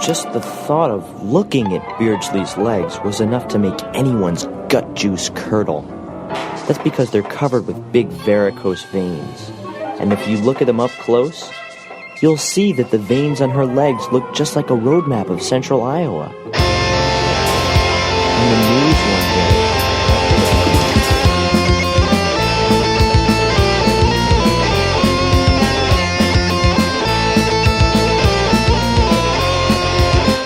Just the thought of looking at Beardsley's legs was enough to make anyone's gut juice curdle. That's because they're covered with big varicose veins. And if you look at them up close, you'll see that the veins on her legs look just like a road map of central Iowa. On the news one day,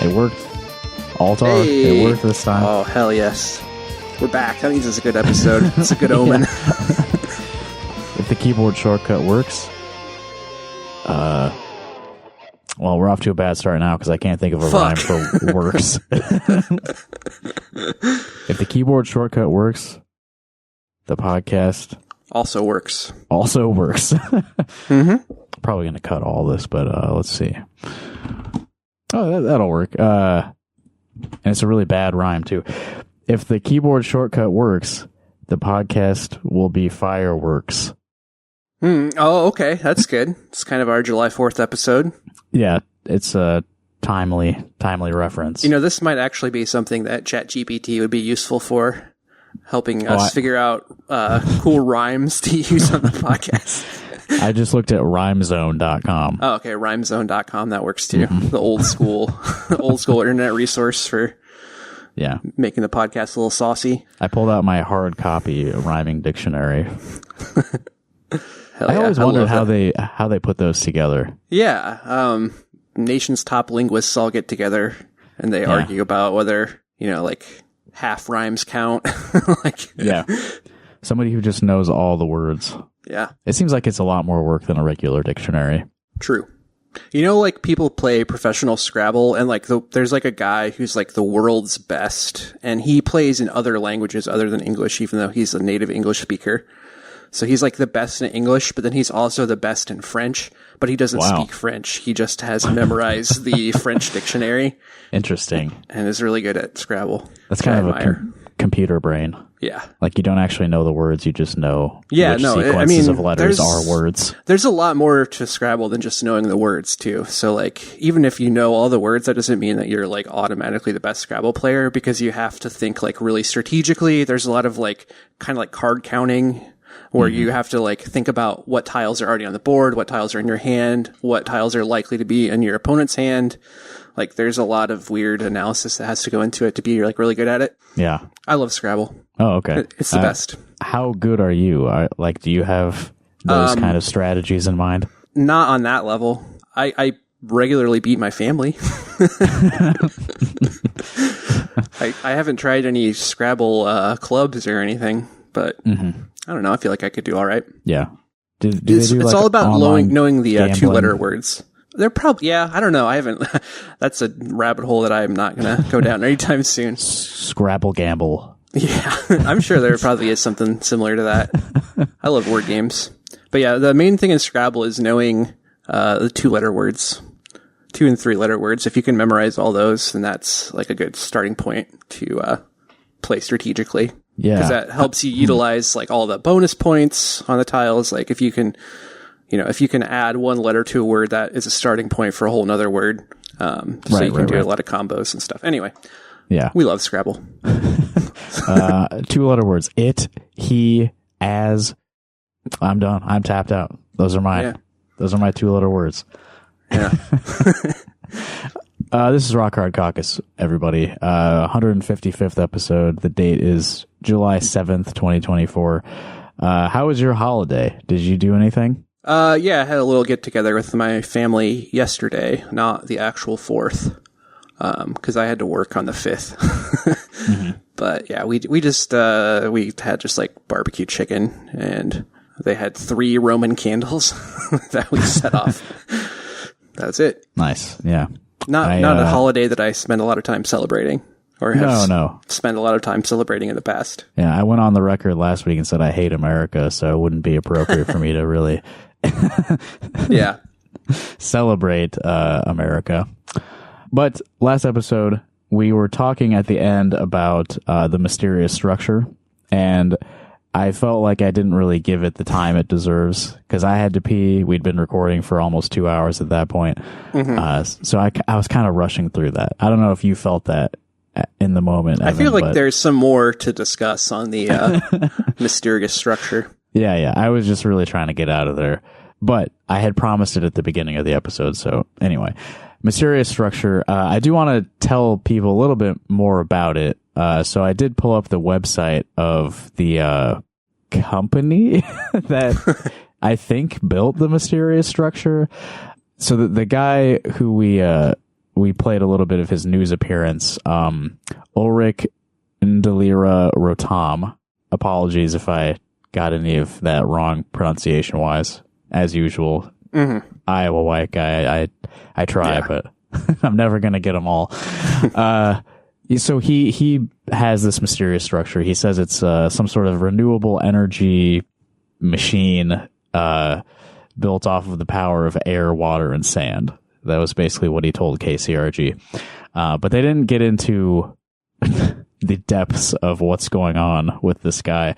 it worked. Altar, hey. It worked this time. Oh, hell yes. We're back. That means it's a good episode. It's a good omen. If the keyboard shortcut works, well, we're off to a bad start now because I can't think of a rhyme for works. If the keyboard shortcut works, the podcast also works. Mm-hmm. Probably going to cut all this, but let's see. Oh, that'll work. And it's a really bad rhyme, too. If the keyboard shortcut works, the podcast will be fireworks. Oh, okay. That's good. It's kind of our July 4th episode. Yeah, it's a timely reference. You know, this might actually be something that ChatGPT would be useful for, helping us figure out cool rhymes to use on the podcast. I just looked at rhymezone.com. Oh, okay. Rhymezone.com. That works too. Mm-hmm. The old school internet resource for making the podcast a little saucy. I pulled out my hard copy rhyming dictionary. I always wondered how they put those together. Yeah. Nation's top linguists all get together and they argue about whether, like half rhymes count. Somebody who just knows all the words. Yeah. It seems like it's a lot more work than a regular dictionary. True. Like people play professional Scrabble and there's a guy who's the world's best and he plays in other languages other than English, even though he's a native English speaker. So he's the best in English, but then he's also the best in French, but he doesn't speak French. He just has memorized the French dictionary. Interesting. And is really good at Scrabble. That's kind of a computer brain. Yeah. You don't actually know the words, you just know which sequences of letters are words. There's a lot more to Scrabble than just knowing the words, too. So, even if you know all the words, that doesn't mean that you're, automatically the best Scrabble player, because you have to think, really strategically. There's a lot of, kind of card counting, where you have to think about what tiles are already on the board, what tiles are in your hand, what tiles are likely to be in your opponent's hand. There's a lot of weird analysis that has to go into it to be really good at it. Yeah. I love Scrabble. Oh, okay. It's the best. How good are you? Do you have those kind of strategies in mind? Not on that level. I regularly beat my family. I haven't tried any Scrabble clubs or anything, but I don't know. I feel like I could do all right. Yeah. It's all about knowing the two-letter words. They're probably, I don't know. I haven't, that's a rabbit hole that I'm not going to go down anytime soon. Scrabble gamble. Yeah, I'm sure there probably is something similar to that. I love word games. But yeah, the main thing in Scrabble is knowing the two-letter words, 2 and 3 letter words. If you can memorize all those, then that's a good starting point to play strategically. Yeah. Because that helps you utilize all the bonus points on the tiles. If you can... if you can add one letter to a word, that is a starting point for a whole nother word. So you can do a lot of combos and stuff. Anyway. Yeah. We love Scrabble. 2-letter words. It, he, as. I'm done. I'm tapped out. Those are my 2-letter words. Yeah. This is Rock Hard Caucus, everybody. 155th episode. The date is July 7th, 2024. How was your holiday? Did you do anything? I had a little get together with my family yesterday, not the actual 4th, because I had to work on the 5th. But yeah, we had just barbecue chicken, and they had 3 Roman candles that we set off. That's it. Nice. Yeah. Not a holiday that I spend a lot of time celebrating. Or have spent a lot of time celebrating in the past. Yeah, I went on the record last week and said I hate America, so it wouldn't be appropriate for me to really celebrate America. But last episode, we were talking at the end about the mysterious structure, and I felt like I didn't really give it the time it deserves because I had to pee. We'd been recording for almost 2 hours at that point. So I was kind of rushing through that. I don't know if you felt that in the moment, Evan, I feel like there's some more to discuss on the mysterious structure. Yeah. I was just really trying to get out of there. But I had promised it at the beginning of the episode. So anyway, mysterious structure. I do want to tell people a little bit more about it. So I did pull up the website of the company that I think built the mysterious structure. So the guy who we played a little bit of his news appearance, Ulrich Ndalira Rotam. Apologies if I got any of that wrong pronunciation wise. As usual, Iowa white guy. I try, but I'm never gonna get them all. So he has this mysterious structure. He says it's some sort of renewable energy machine built off of the power of air, water, and sand. That was basically what he told KCRG. But they didn't get into the depths of what's going on with this guy.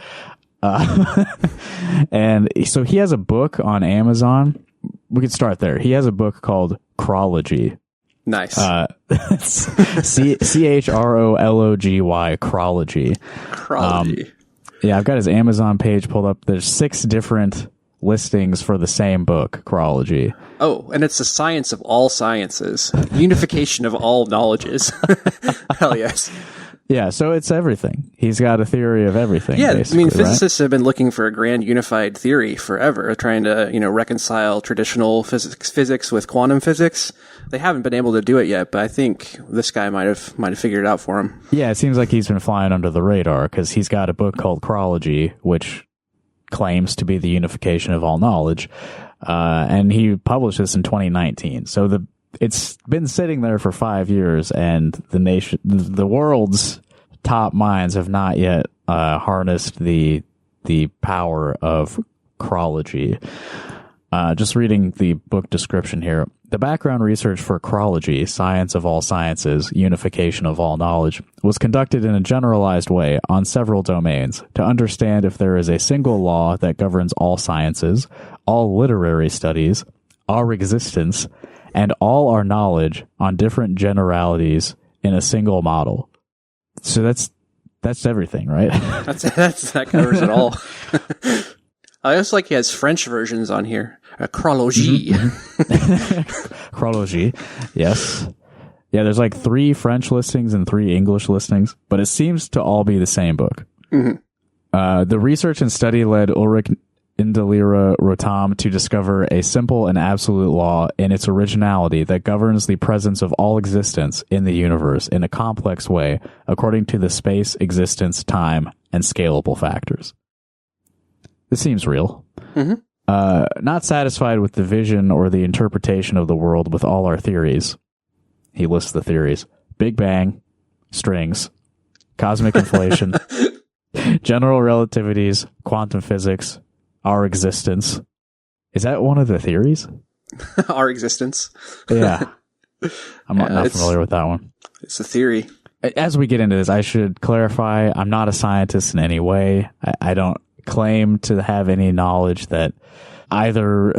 And so he has a book on Amazon. We could start there. He has a book called Chrology. Nice. Chrology, Chrology. Chrology. Yeah, I've got his Amazon page pulled up. There's 6 different listings for the same book, Chrology. Oh, and it's the science of all sciences. Unification of all knowledges. Hell yes. Yeah, so it's everything. He's got a theory of everything. Yeah, I mean, physicists right? have been looking for a grand unified theory forever, trying to, reconcile traditional physics with quantum physics. They haven't been able to do it yet, but I think this guy might have figured it out for him. Yeah, it seems like he's been flying under the radar because he's got a book called Chrology, which claims to be the unification of all knowledge, and he published this in 2019. So it's been sitting there for 5 years, and the world's top minds have not yet harnessed the power of Chrology. Just reading the book description here. The background research for Chrology, science of all sciences, unification of all knowledge, was conducted in a generalized way on several domains to understand if there is a single law that governs all sciences, all literary studies, our existence, and all our knowledge on different generalities in a single model. So that's everything, right? That covers it all. I also like he has French versions on here. Chrology. Chrology, yes. Yeah, there's like 3 French listings and 3 English listings, but it seems to all be the same book. The research and study led Ulrich Ndalira Rotam to discover a simple and absolute law in its originality that governs the presence of all existence in the universe in a complex way according to the space, existence, time, and scalable factors. This seems real. Not satisfied with the vision or the interpretation of the world with all our theories. He lists the theories. Big Bang, strings, cosmic inflation, general relativities, quantum physics, our existence. Is that one of the theories? Our existence. Yeah. I'm not familiar with that one. It's a theory. As we get into this, I should clarify, I'm not a scientist in any way. I don't claim to have any knowledge that either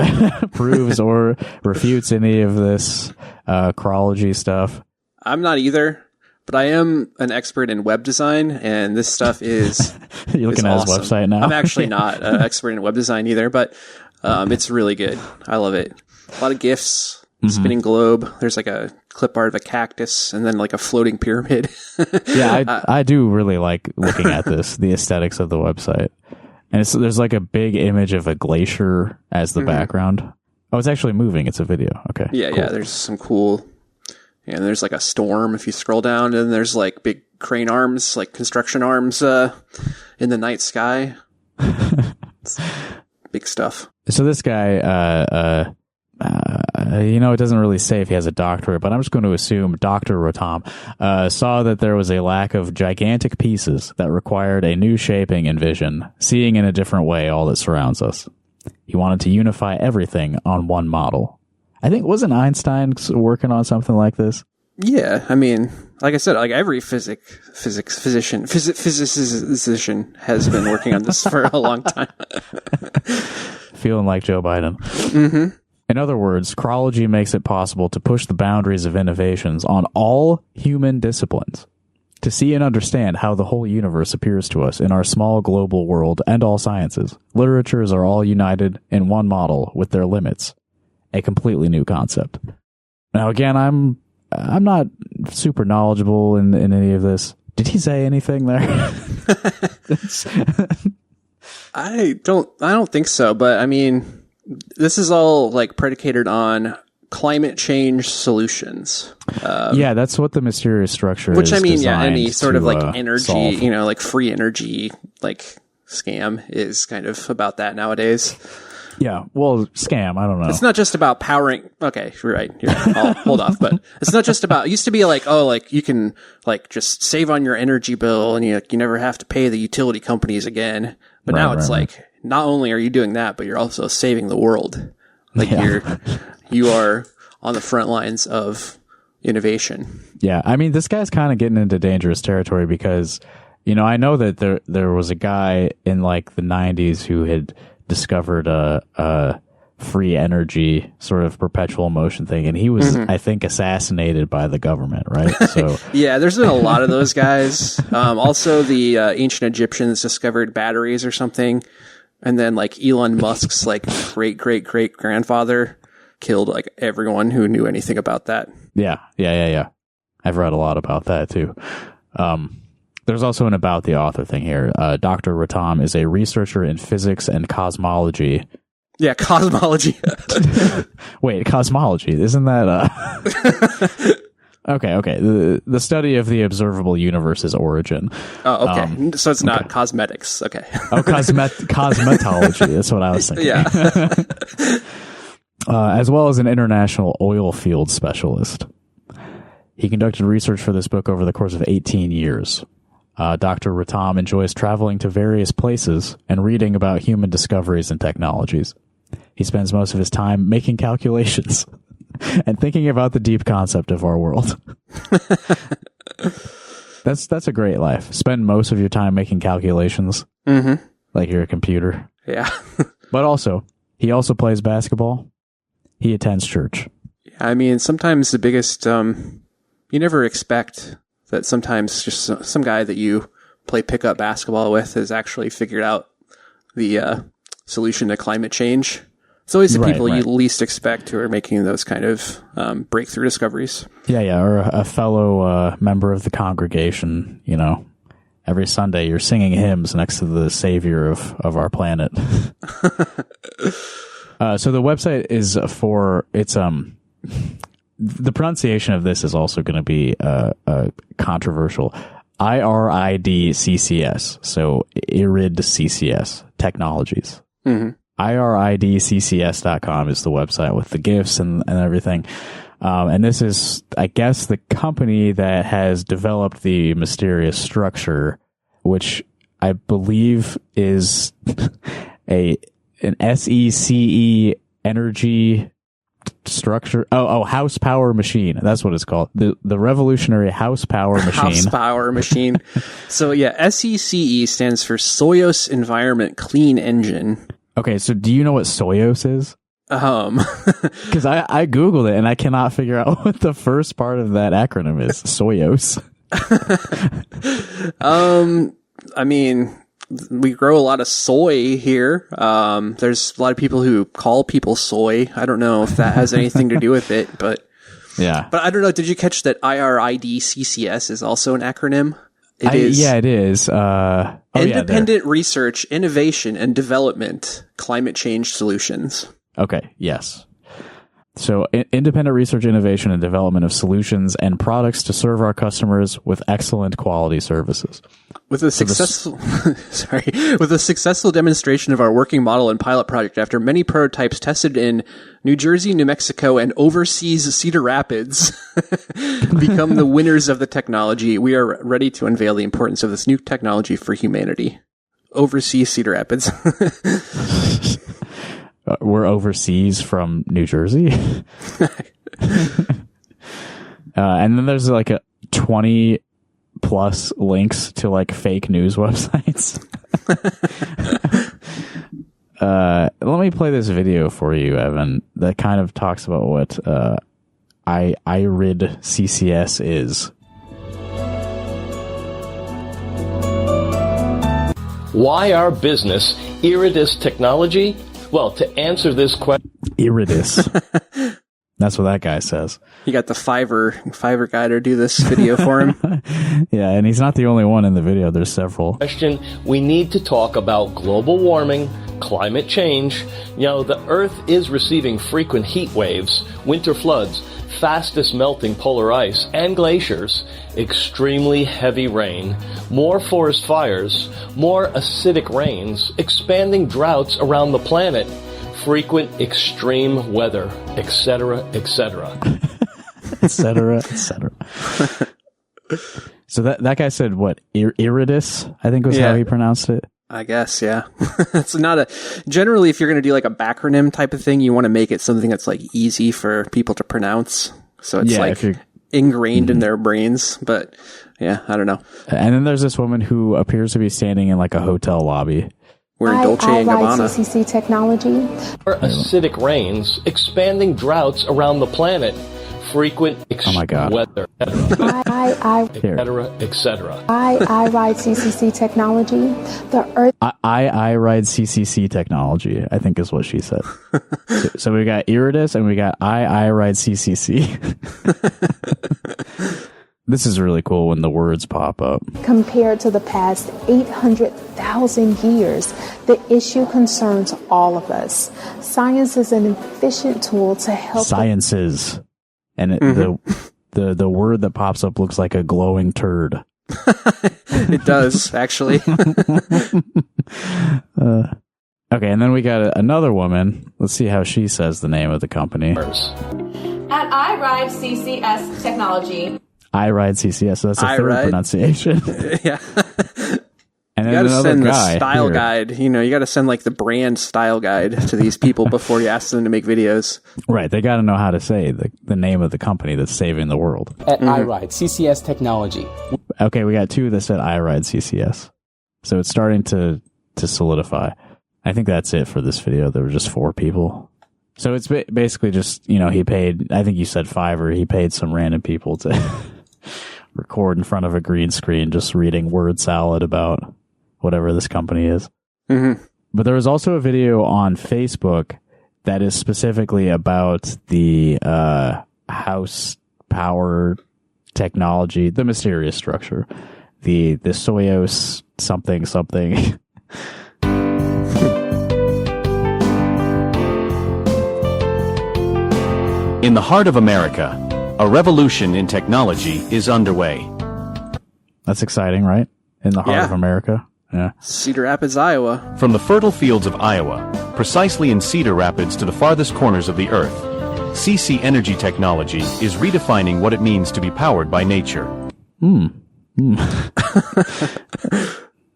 proves or refutes any of this Chrology stuff. I'm not either, but I am an expert in web design, and this stuff is You're looking at awesome. his website now? I'm actually not an expert in web design either, but it's really good. I love it. A lot of GIFs, spinning globe. There's like a clip art of a cactus, and then like a floating pyramid. Yeah, I do really like looking at this, the aesthetics of the website. And there's like a big image of a glacier as the background. Oh, it's actually moving. It's a video. Okay. Yeah, cool. Yeah. There's some cool. And there's like a storm if you scroll down, and there's like big crane arms, like construction arms, in the night sky. Big stuff. So this guy, it doesn't really say if he has a doctorate, but I'm just going to assume Dr. Rotam saw that there was a lack of gigantic pieces that required a new shaping and vision, seeing in a different way all that surrounds us. He wanted to unify everything on one model. I think, wasn't Einstein working on something like this? Yeah, I mean, like I said, like every physician has been working on this for a long time. Feeling like Joe Biden. Mm-hmm. In other words, Chrology makes it possible to push the boundaries of innovations on all human disciplines, to see and understand how the whole universe appears to us in our small global world and all sciences. Literatures are all united in one model with their limits, a completely new concept. Now, again, I'm not super knowledgeable in any of this. Did he say anything there? I don't think so, but I mean, this is all like predicated on climate change solutions. Yeah, that's what the mysterious structure is. Which I mean, yeah, any sort of like energy, solve. Like free energy, like scam is kind of about that nowadays. Yeah, well, scam, I don't know. It's not just about powering. Okay, you're right. I'll hold off. But it's not just about. It used to be like, oh, like you can like just save on your energy bill, and you never have to pay the utility companies again. But now it's like, not only are you doing that, but you're also saving the world. Like you are on the front lines of innovation. Yeah, I mean, this guy's kind of getting into dangerous territory because, I know that there was a guy in like the 90s who had discovered a free energy sort of perpetual motion thing, and he was, I think, assassinated by the government, right? So yeah, there's been a lot of those guys. Also, the ancient Egyptians discovered batteries or something, and then like Elon Musk's like great grandfather killed like everyone who knew anything about that. Yeah. I've read a lot about that too. There's also an about the author thing here. Dr. Ratam is a researcher in physics and cosmology. Yeah, cosmology. Wait, cosmology. Isn't that... Okay. The study of the observable universe's origin. Oh, okay. So it's not cosmetics. Okay. Oh, cosmetology. That's what I was thinking. Yeah. As well as an international oil field specialist. He conducted research for this book over the course of 18 years. Dr. Ratam enjoys traveling to various places and reading about human discoveries and technologies. He spends most of his time making calculations and thinking about the deep concept of our world. That's a great life. Spend most of your time making calculations, like you're a computer. Yeah. But also, he also plays basketball. He attends church. I mean, sometimes the biggest, you never expect that sometimes just some guy that you play pickup basketball with has actually figured out the solution to climate change. It's always the people you least expect who are making those kind of breakthrough discoveries. Yeah, or a fellow member of the congregation, every Sunday you're singing hymns next to the savior of our planet. So the website is the pronunciation of this is also going to be controversial. IRIDCCS, so IRIDCCS Technologies. IRIDCCS.com is the website with the GIFs and everything. And this is, I guess, the company that has developed the mysterious structure, which I believe is an SECE energy structure. House power machine. That's what it's called. The revolutionary house power machine. House power machine. So yeah, SECE stands for Soyuz Environment Clean Engine. Okay, so do you know what Soyuz is? Because I Googled it and I cannot figure out what the first part of that acronym is. Soyuz. I mean, we grow a lot of soy here. There's a lot of people who call people soy. I don't know if that has anything to do with it, but yeah. But I don't know. Did you catch that IRIDCCS is also an acronym? It is. Yeah, it is. Independent Research, Innovation, and Development, Climate Change Solutions. Okay, yes. So, independent research, innovation, and development of solutions and products to serve our customers with excellent quality services. With a successful demonstration of our working model and pilot project after many prototypes tested in New Jersey, New Mexico, and overseas Cedar Rapids become the winners of the technology, we are ready to unveil the importance of this new technology for humanity. Overseas Cedar Rapids. We're overseas from New Jersey. And then there's like 20 plus links to like fake news websites. Let me play this video for you, Evan, that kind of talks about what IRID CCS is. Why our business, Iridis Technology? Well, to answer this question... Iridis. That's what that guy says. He got the Fiverr guy to do this video for him. Yeah, and he's not the only one in the video. There's several. We need to talk about global warming, climate change. You know, the Earth is receiving frequent heat waves, winter floods, fastest melting polar ice and glaciers, extremely heavy rain, more forest fires, more acidic rains, expanding droughts around the planet, frequent extreme weather, etc., etc. etc., etc. So that guy said what? Iridis, I think was how he pronounced it. I guess, yeah. It's not generally, if you're going to do like a backronym type of thing, you want to make it something that's like easy for people to pronounce. So it's like ingrained in their brains. But yeah, I don't know. And then there's this woman who appears to be standing in like a hotel lobby. Wearing Dolce & Gabbana. CCC technology. Acidic rains, expanding droughts around the planet, frequent extreme weather, etc., etc. I ride CCC technology. The Earth. I ride CCC technology, I think is what she said. so we got Iridis and we got I ride CCC. This is really cool when the words pop up. Compared to the past 800,000 years, the issue concerns all of us. Science is an efficient tool to help. Sciences. And the word that pops up looks like a glowing turd. It does, actually. Okay, and then we got another woman. Let's see how she says the name of the company. At I Ride CCS Technology. I ride CCS, so that's a third pronunciation. Yeah. And you then gotta send the style here. guide. You know, you gotta send like the brand style guide to these people before you ask them to make videos. Right. They gotta know how to say the name of the company that's saving the world. At I Ride CCS Technology. Okay, we got two that said I ride CCS. So it's starting to solidify. I think that's it for this video. There were just 4 people. So it's basically just, you know, he paid, I think you said Fiverr, he paid some random people to record in front of a green screen just reading word salad about whatever this company is. Mm-hmm. But there was also a video on Facebook that is specifically about the house power technology, the mysterious structure, the Soyuz something. In the heart of America, a revolution in technology is underway. That's exciting, right? In the heart of America. Yeah. Cedar Rapids, Iowa. From the fertile fields of Iowa, precisely in Cedar Rapids to the farthest corners of the earth, CC Energy Technology is redefining what it means to be powered by nature. And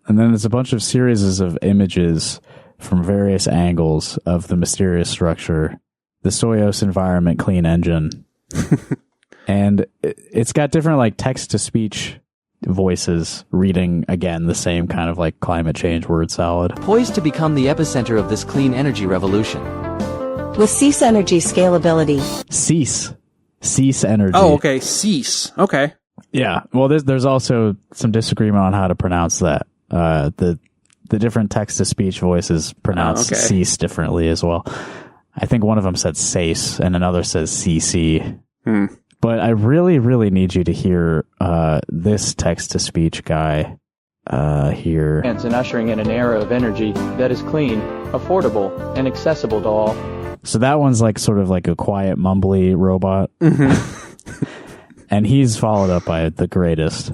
then there's a bunch of series of images from various angles of the mysterious structure, the Soyuz environment clean engine. And it's got different like text-to-speech voices reading, again, the same kind of like climate change word salad. Poised to become the epicenter of this clean energy revolution. With Cease Energy scalability. Cease Energy. Oh, okay. Cease. Okay. Yeah. Well, there's also some disagreement on how to pronounce that. The different text-to-speech voices pronounce cease differently as well. I think one of them said Sace and another says CC. But I really, really need you to hear this text-to-speech guy here. And ushering in an era of energy that is clean, affordable, and accessible to all. So that one's like sort of like a quiet, mumbly robot. And he's followed up by the greatest.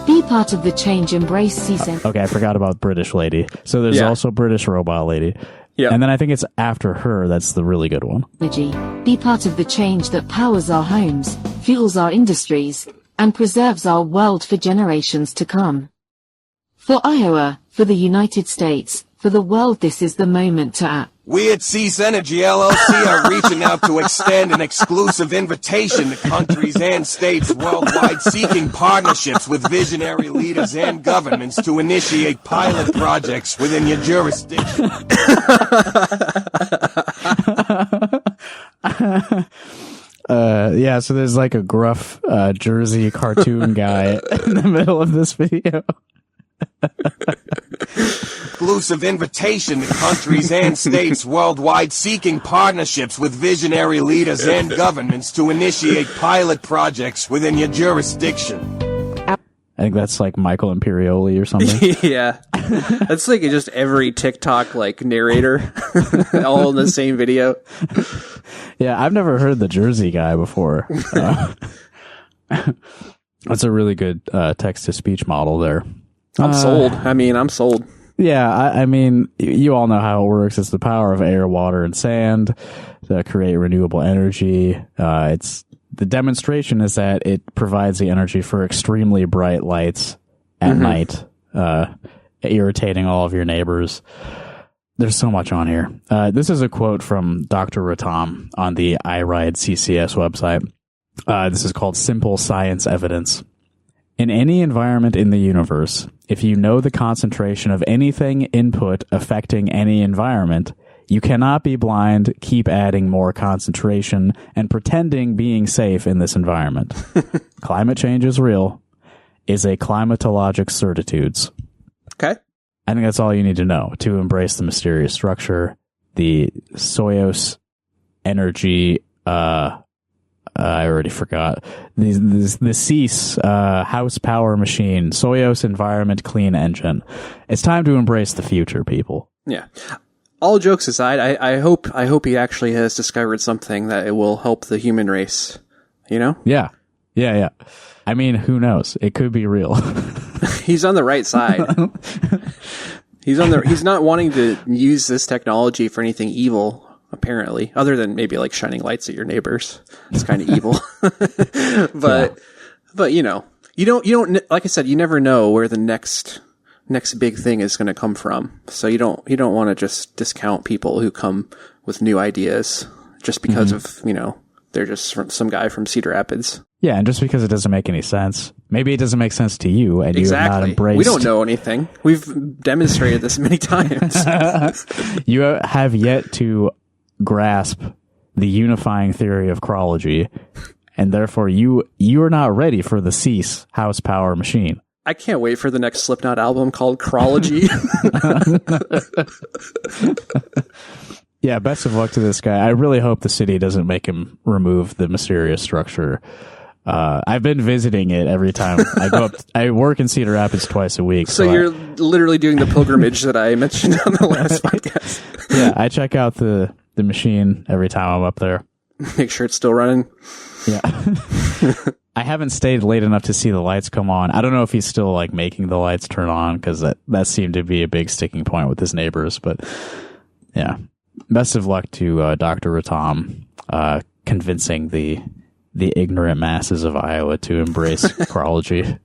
Be part of the change, embrace season. Okay, I forgot about British lady. So there's also British robot lady. Yeah. And then I think it's after her that's the really good one. Be part of the change that powers our homes, fuels our industries, and preserves our world for generations to come. For Iowa, for the United States, for the world, this is the moment to act. We at Cease Energy LLC are reaching out to extend an exclusive invitation to countries and states worldwide seeking partnerships with visionary leaders and governments to initiate pilot projects within your jurisdiction. Yeah, so there's like a gruff Jersey cartoon guy in the middle of this video. Exclusive invitation to countries and states worldwide seeking partnerships with visionary leaders and governments to initiate pilot projects within your jurisdiction. I think that's like Michael Imperioli or something. Yeah. That's like just every TikTok like narrator all in the same video. Yeah, I've never heard the Jersey guy before. That's a really good text-to-speech model there. I'm sold. I'm sold. Yeah, I mean, you all know how it works. It's the power of air, water, and sand to create renewable energy. The demonstration is that it provides the energy for extremely bright lights at night, irritating all of your neighbors. There's so much on here. This is a quote from Dr. Ratam on the iRide CCS website. This is called Simple Science Evidence. In any environment in the universe, if you know the concentration of anything input affecting any environment, you cannot be blind, keep adding more concentration, and pretending being safe in this environment. Climate change is real, is a climatologic certitudes. Okay. I think that's all you need to know to embrace the mysterious structure, the Soyuz energy, I already forgot. The CEASE house power machine, Soyuz environment clean engine. It's time to embrace the future, people. Yeah. All jokes aside, I hope he actually has discovered something that it will help the human race. You know? Yeah. I mean, who knows? It could be real. He's on the right side. He's not wanting to use this technology for anything evil. Apparently, other than maybe like shining lights at your neighbors. It's kind of evil. But you know, you don't, like I said, you never know where the next big thing is going to come from. So you don't want to just discount people who come with new ideas just because of, they're just some guy from Cedar Rapids. Yeah. And just because it doesn't make any sense, maybe it doesn't make sense to you and you have not embraced. We don't know anything. We've demonstrated this many times. You have yet to grasp the unifying theory of Chrology, and therefore you are not ready for the CEASE house power machine. I can't wait for the next Slipknot album called Chrology. Yeah, best of luck to this guy. I really hope the city doesn't make him remove the mysterious structure. I've been visiting it every time I go up. I work in Cedar Rapids twice a week. So you're literally doing the pilgrimage that I mentioned on the last podcast. Yeah, I check out the machine every time I'm up there. Make sure it's still running. Yeah. I haven't stayed late enough to see the lights come on. I don't know if he's still like making the lights turn on, because that seemed to be a big sticking point with his neighbors. But yeah, best of luck to Dr. Ratam convincing the ignorant masses of Iowa to embrace Chrology.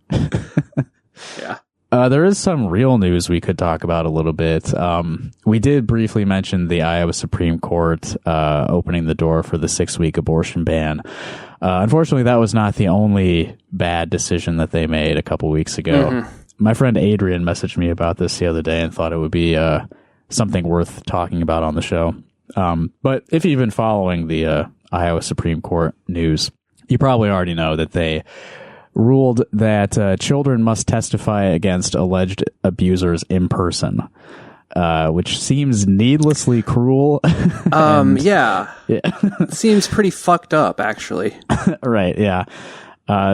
Yeah. There is some real news we could talk about a little bit. We did briefly mention the Iowa Supreme Court opening the door for the 6-week abortion ban. Unfortunately, that was not the only bad decision that they made a couple weeks ago. Mm-hmm. My friend Adrian messaged me about this the other day and thought it would be something worth talking about on the show. But if you've been following the Iowa Supreme Court news, you probably already know that they ruled that children must testify against alleged abusers in person, which seems needlessly cruel. Yeah. Seems pretty fucked up, actually. Right, yeah.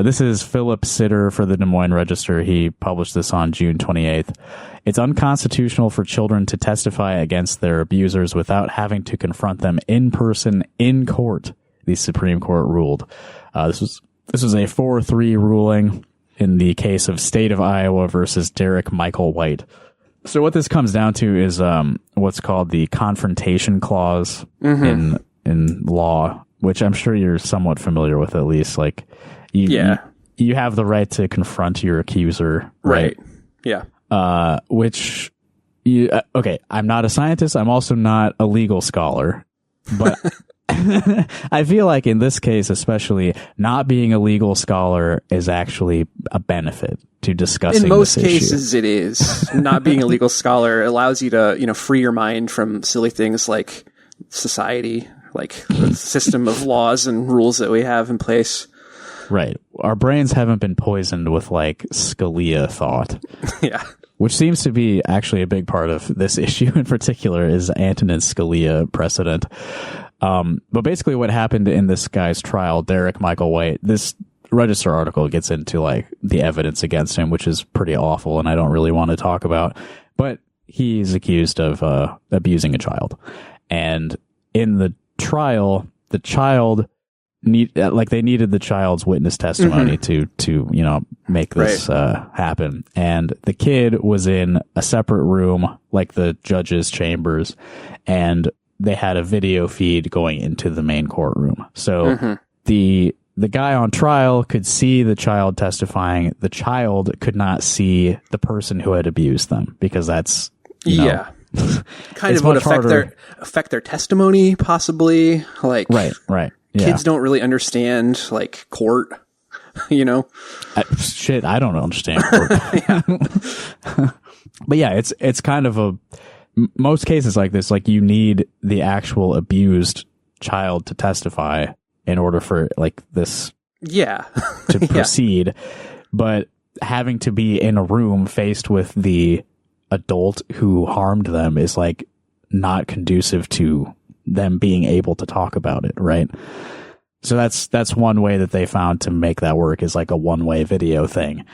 This is Philip Sitter for the Des Moines Register. He published this on June 28th. It's unconstitutional for children to testify against their abusers without having to confront them in person in court, the Supreme Court ruled. This was a 4-3 ruling in the case of State of Iowa versus Derek Michael White. So what this comes down to is what's called the Confrontation Clause in law, which I'm sure you're somewhat familiar with, at least. Like, you have the right to confront your accuser, right? Yeah. Which Okay, I'm not a scientist. I'm also not a legal scholar, but I feel like in this case, especially, not being a legal scholar is actually a benefit to discussing in most this issue. cases. It is. Not being a legal scholar allows you to, free your mind from silly things like society, like the system of laws and rules that we have in place. Right. Our brains haven't been poisoned with like Scalia thought. Yeah. Which seems to be actually a big part of this issue in particular is Antonin Scalia precedent. But basically what happened in this guy's trial, Derek Michael White, this Register article gets into like the evidence against him, which is pretty awful and I don't really want to talk about. But he's accused of abusing a child. And in the trial, the child they needed the child's witness testimony to make this happen. And the kid was in a separate room, like the judge's chambers, and they had a video feed going into the main courtroom. So the guy on trial could see the child testifying. The child could not see the person who had abused them because that's kind of would affect their testimony, possibly. Like right. Yeah. Kids don't really understand like court, I don't understand court. But yeah, it's kind of most cases like this, like you need the actual abused child to testify in order for like this to proceed. But having to be in a room faced with the adult who harmed them is like not conducive to them being able to talk about it, right? So that's one way that they found to make that work is like a one-way video thing.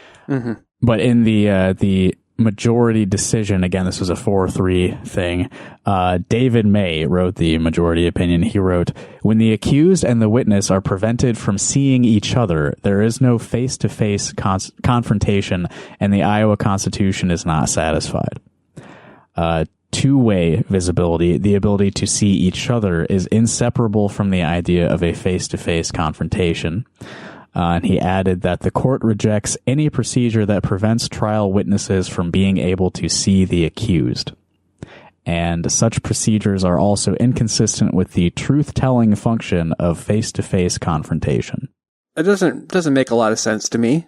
But in the majority decision, again, this was a 4-3 thing. David May wrote the majority opinion. He wrote, "When the accused and the witness are prevented from seeing each other, there is no face-to-face confrontation, and the Iowa Constitution is not satisfied. Two-way visibility, the ability to see each other, is inseparable from the idea of a face-to-face confrontation." And he added that the court rejects any procedure that prevents trial witnesses from being able to see the accused. And such procedures are also inconsistent with the truth-telling function of face-to-face confrontation. It doesn't make a lot of sense to me.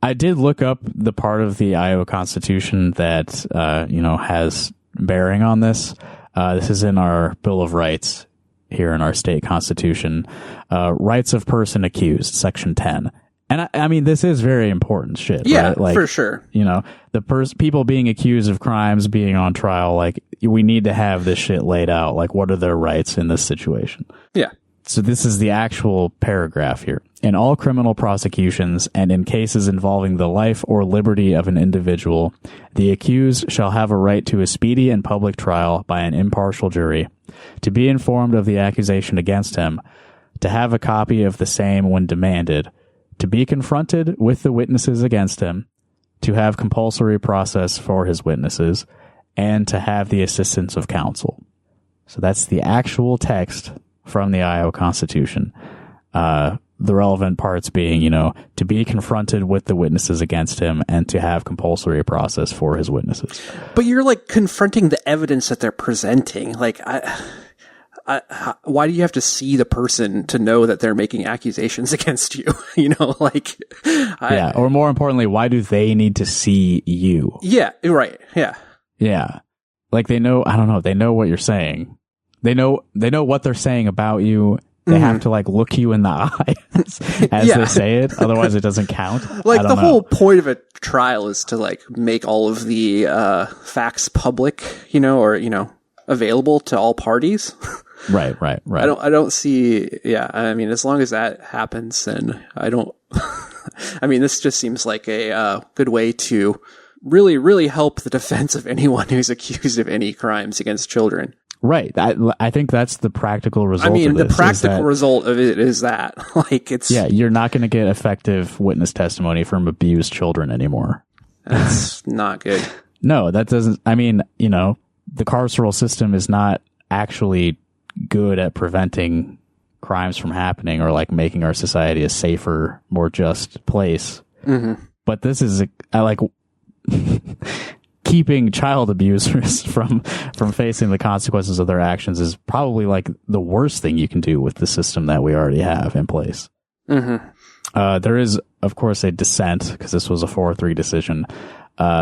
I did look up the part of the Iowa Constitution that has bearing on this. This is in our Bill of Rights here in our state constitution. Rights of person accused, Section 10. And I mean, this is very important shit. Yeah, right? Like, for sure. The people being accused of crimes being on trial, like we need to have this shit laid out. Like, what are their rights in this situation? Yeah. So this is the actual paragraph here. In all criminal prosecutions and in cases involving the life or liberty of an individual, the accused shall have a right to a speedy and public trial by an impartial jury, to be informed of the accusation against him, to have a copy of the same when demanded, to be confronted with the witnesses against him, to have compulsory process for his witnesses, and to have the assistance of counsel. So that's the actual text from the Iowa Constitution. The relevant parts being, to be confronted with the witnesses against him and to have compulsory process for his witnesses. But you're like confronting the evidence that they're presenting. Like, why do you have to see the person to know that they're making accusations against you? Or more importantly, why do they need to see you? Yeah, right. Yeah. Yeah. Like they know what you're saying. They know what they're saying about you. They have to like look you in the eyes as they say it. Otherwise it doesn't count. Like the whole point of a trial is to like make all of the facts public, or available to all parties. Right. I don't see. Yeah. I mean, as long as that happens, then I don't, I mean, this just seems like a good way to really, really help the defense of anyone who's accused of any crimes against children. Right. I think that's the practical result. I mean, of the this practical result of it is that, like, it's... Yeah, you're not going to get effective witness testimony from abused children anymore. That's not good. No, that doesn't... I mean, the carceral system is not actually good at preventing crimes from happening or, like, making our society a safer, more just place. Mm-hmm. But this is... keeping child abusers from facing the consequences of their actions is probably like the worst thing you can do with the system that we already have in place. Mm-hmm. There is, of course, a dissent because this was a 4-3 decision.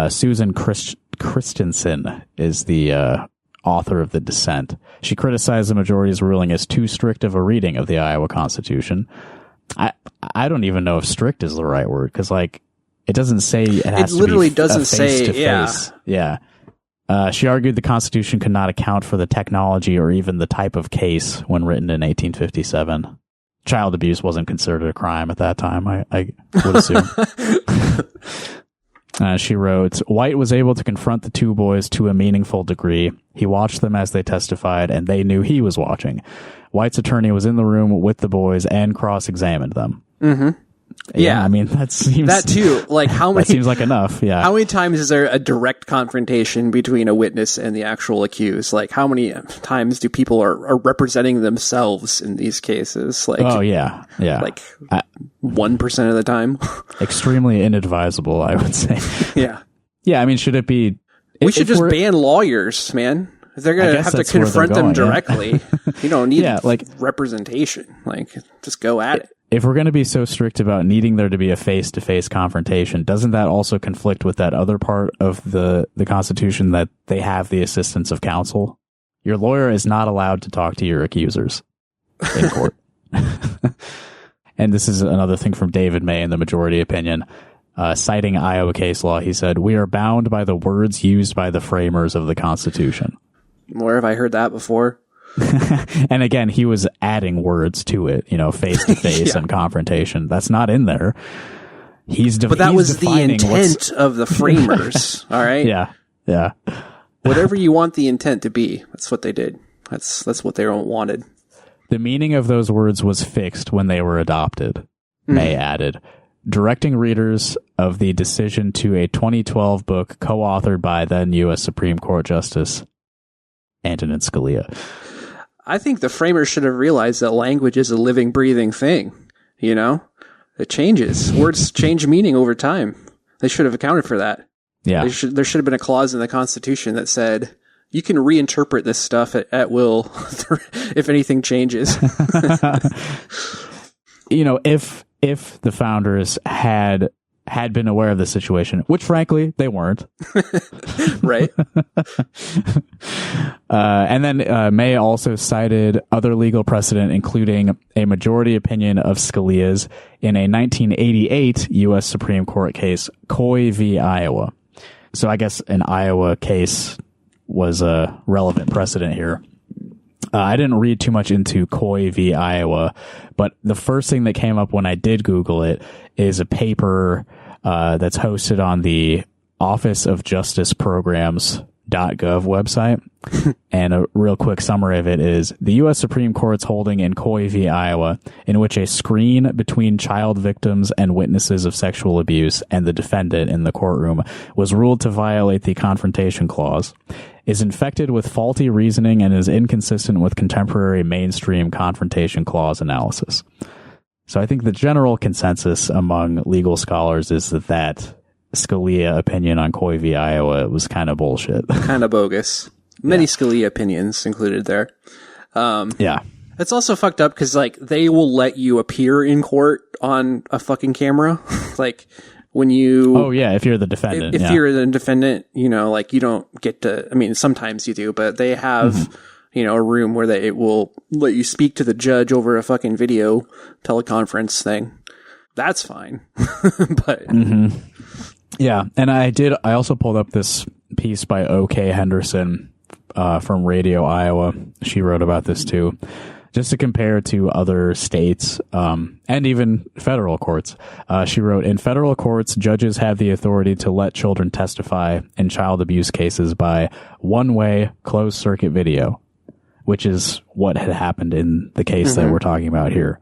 Susan Christensen is the author of the dissent. She criticized the majority's ruling as too strict of a reading of the Iowa Constitution. I don't even know if strict is the right word because, like, it doesn't say it has to be literally doesn't say, face-to-face. Yeah. She argued the Constitution could not account for the technology or even the type of case when written in 1857. Child abuse wasn't considered a crime at that time, I would assume. She wrote, White was able to confront the two boys to a meaningful degree. He watched them as they testified, and they knew he was watching. White's attorney was in the room with the boys and cross-examined them. Mm-hmm. Yeah, I mean, that seems... That too, like how many... That seems like enough, yeah. How many times is there a direct confrontation between a witness and the actual accused? Like, how many times do people are representing themselves in these cases? Like, oh, yeah. Like, 1% of the time? Extremely inadvisable, I would say. Yeah. Yeah, I mean, should it be... We should just ban lawyers, man. They're going to have to confront them directly. You don't need representation. Like, just go at it. If we're going to be so strict about needing there to be a face-to-face confrontation, doesn't that also conflict with that other part of the Constitution that they have the assistance of counsel? Your lawyer is not allowed to talk to your accusers in court. And this is another thing from David May in the majority opinion. Citing Iowa case law, he said, "We are bound by the words used by the framers of the Constitution." Where have I heard that before? And again, he was adding words to it, face to face and confrontation. That's not in there. But that was the intent of the framers. All right. Yeah. Whatever you want the intent to be, that's what they did. That's what they wanted. The meaning of those words was fixed when they were adopted. May added, directing readers of the decision to a 2012 book co-authored by then U.S. Supreme Court Justice Antonin Scalia. I think the framers should have realized that language is a living, breathing thing. It changes. Words change meaning over time. They should have accounted for that. Yeah. There should have been a clause in the Constitution that said, you can reinterpret this stuff at will if anything changes. If the founders had been aware of the situation, which frankly they weren't. Right. And then May also cited other legal precedent, including a majority opinion of Scalia's in a 1988 U.S. Supreme Court case, Coy v. Iowa. So I guess an Iowa case was a relevant precedent here. I didn't read too much into Coy v. Iowa, but the first thing that came up when I did Google it is a paper that's hosted on the Office of Justice Programs.gov website. And a real quick summary of it is the U.S. Supreme Court's holding in Coy v. Iowa, in which a screen between child victims and witnesses of sexual abuse and the defendant in the courtroom was ruled to violate the Confrontation Clause, is infected with faulty reasoning and is inconsistent with contemporary mainstream Confrontation Clause analysis. So I think the general consensus among legal scholars is that Scalia opinion on Coy v. Iowa was kind of bullshit. Kind of bogus. Many Scalia opinions included there. Yeah. It's also fucked up because, they will let you appear in court on a fucking camera. When you... Oh, yeah, if you're the defendant. If you're the defendant, you don't get to... I mean, sometimes you do, but they have... a room where it will let you speak to the judge over a fucking video teleconference thing. That's fine. But yeah. And I also pulled up this piece by O.K. Henderson, from Radio Iowa. She wrote about this too, just to compare to other states, and even federal courts. She wrote, in federal courts, judges have the authority to let children testify in child abuse cases by one-way closed circuit video, which is what had happened in the case that we're talking about here.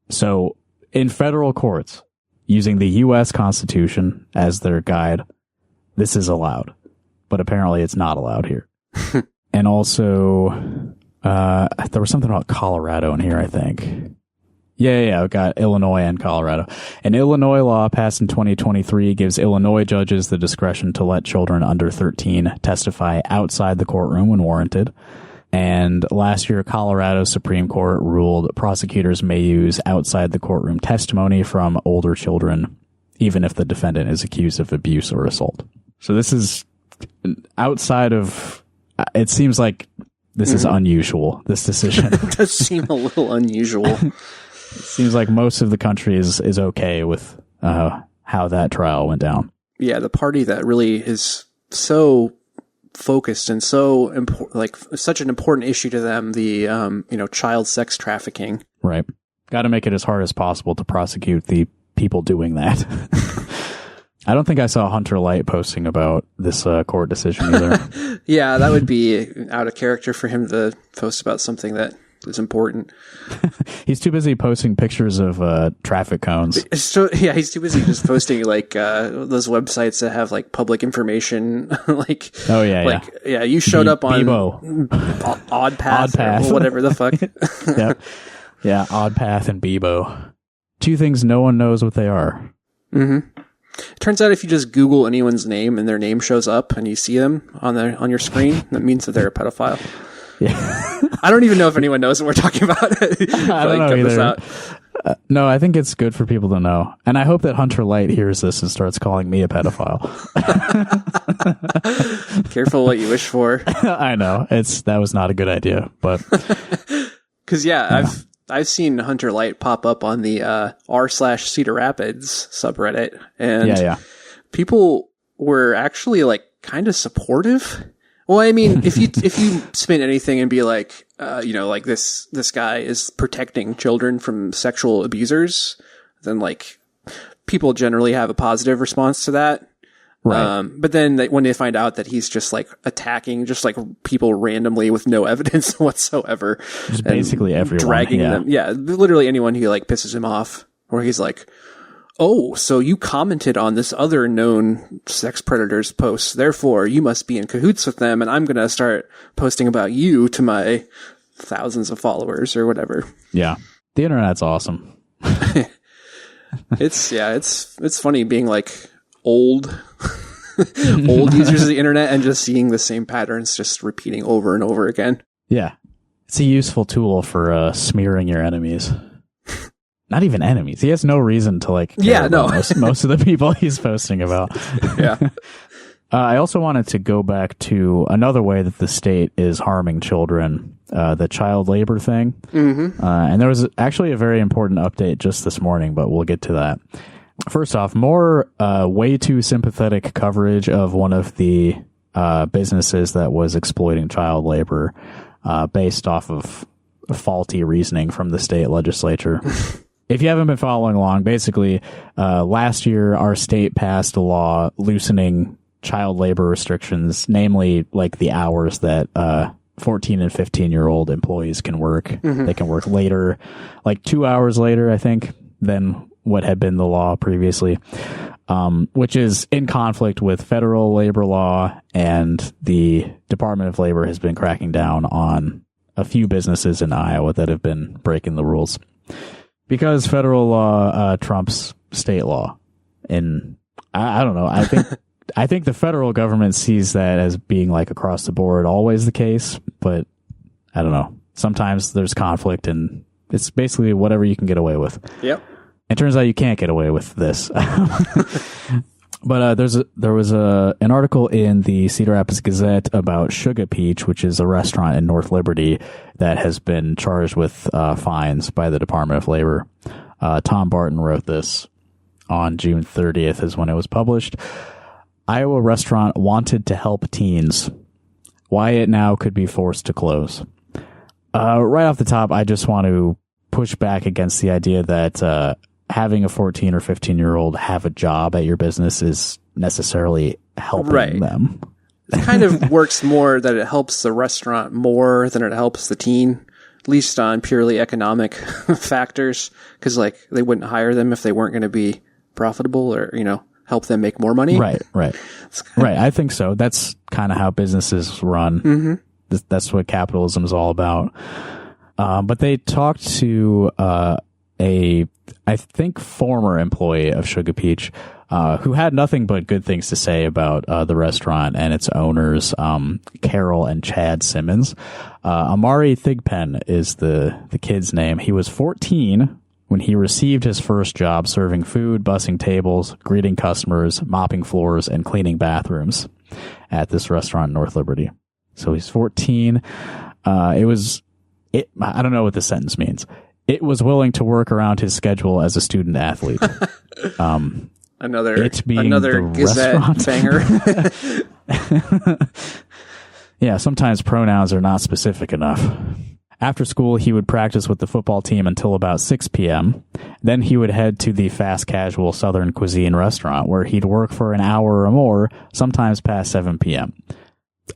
So in federal courts, using the U.S. Constitution as their guide, this is allowed. But apparently it's not allowed here. And also, there was something about Colorado in here, I think. Yeah. I've got Illinois and Colorado. An Illinois law passed in 2023 gives Illinois judges the discretion to let children under 13 testify outside the courtroom when warranted. And last year, Colorado's Supreme Court ruled prosecutors may use outside the courtroom testimony from older children, even if the defendant is accused of abuse or assault. So this is outside of, it seems like this is unusual, this decision. It does seem a little unusual. It seems like most of the country is okay with how that trial went down. Yeah, the party that really is so focused and so such an important issue to them, the child sex trafficking. Right. Got to make it as hard as possible to prosecute the people doing that. I don't think I saw Hunter Light posting about this court decision either. Yeah, that would be out of character for him to post about something that is important. He's too busy posting pictures of traffic cones. So yeah, he's too busy just posting those websites that have like public information. You showed up on Bebo. Odd Path or whatever the fuck. Yeah, Odd Path and Bebo. Two things no one knows what they are. Mm-hmm. It turns out if you just Google anyone's name and their name shows up and you see them on your screen, that means that they're a pedophile. Yeah. I don't even know if anyone knows what we're talking about. I don't know either. No, I think it's good for people to know. And I hope that Hunter Light hears this and starts calling me a pedophile. Careful what you wish for. I know. That was not a good idea, but. Because, I've seen Hunter Light pop up on the r/Cedar Rapids subreddit, and people were actually like kind of supportive. Well, I mean, if you spin anything and be like, this guy is protecting children from sexual abusers, then like people generally have a positive response to that. Right. But then when they find out that he's just like attacking just like people randomly with no evidence whatsoever, just basically everyone, dragging them. Yeah. Literally anyone who like pisses him off, or he's like, oh, so you commented on this other known sex predator's post, therefore you must be in cahoots with them, and I'm going to start posting about you to my thousands of followers or whatever. Yeah. The internet's awesome. It's funny being like old users of the internet and just seeing the same patterns just repeating over and over again. Yeah. It's a useful tool for smearing your enemies. Not even enemies. He has no reason to care about most of the people he's posting about. Yeah. I also wanted to go back to another way that the state is harming children, the child labor thing. Mm-hmm. And there was actually a very important update just this morning, but we'll get to that. First off, more way too sympathetic coverage of one of the businesses that was exploiting child labor based off of faulty reasoning from the state legislature. If you haven't been following along, basically, last year our state passed a law loosening child labor restrictions, namely like the hours that 14 and 15-year-old employees can work. Mm-hmm. They can work later, like 2 hours later, I think, than what had been the law previously, which is in conflict with federal labor law, and the Department of Labor has been cracking down on a few businesses in Iowa that have been breaking the rules. Because federal law trumps state law. And I don't know. I think the federal government sees that as being like across the board always the case, but I don't know. Sometimes there's conflict, and it's basically whatever you can get away with. Yep. It turns out you can't get away with this. But there was an article in the Cedar Rapids Gazette about Sugar Peach, which is a restaurant in North Liberty that has been charged with fines by the Department of Labor. Tom Barton wrote this on June 30th is when it was published. Iowa restaurant wanted to help teens. Why it now could be forced to close. Right off the top, I just want to push back against the idea that having a 14 or 15-year-old have a job at your business is necessarily helping them. It kind of works more that it helps the restaurant more than it helps the teen, at least on purely economic factors, because like they wouldn't hire them if they weren't going to be profitable or, help them make more money. Right. Right. I think so. That's kind of how businesses run. Mm-hmm. That's what capitalism is all about. But they talked to I think, former employee of Sugar Peach, who had nothing but good things to say about the restaurant and its owners, Carol and Chad Simmons. Amari Thigpen is the kid's name. He was 14 when he received his first job serving food, bussing tables, greeting customers, mopping floors, and cleaning bathrooms at this restaurant in North Liberty. So he's 14. I don't know what this sentence means. It was willing to work around his schedule as a student athlete. Another Gazette banger. Yeah, sometimes pronouns are not specific enough. After school, he would practice with the football team until about 6 p.m. Then he would head to the fast casual Southern cuisine restaurant where he'd work for an hour or more, sometimes past 7 p.m.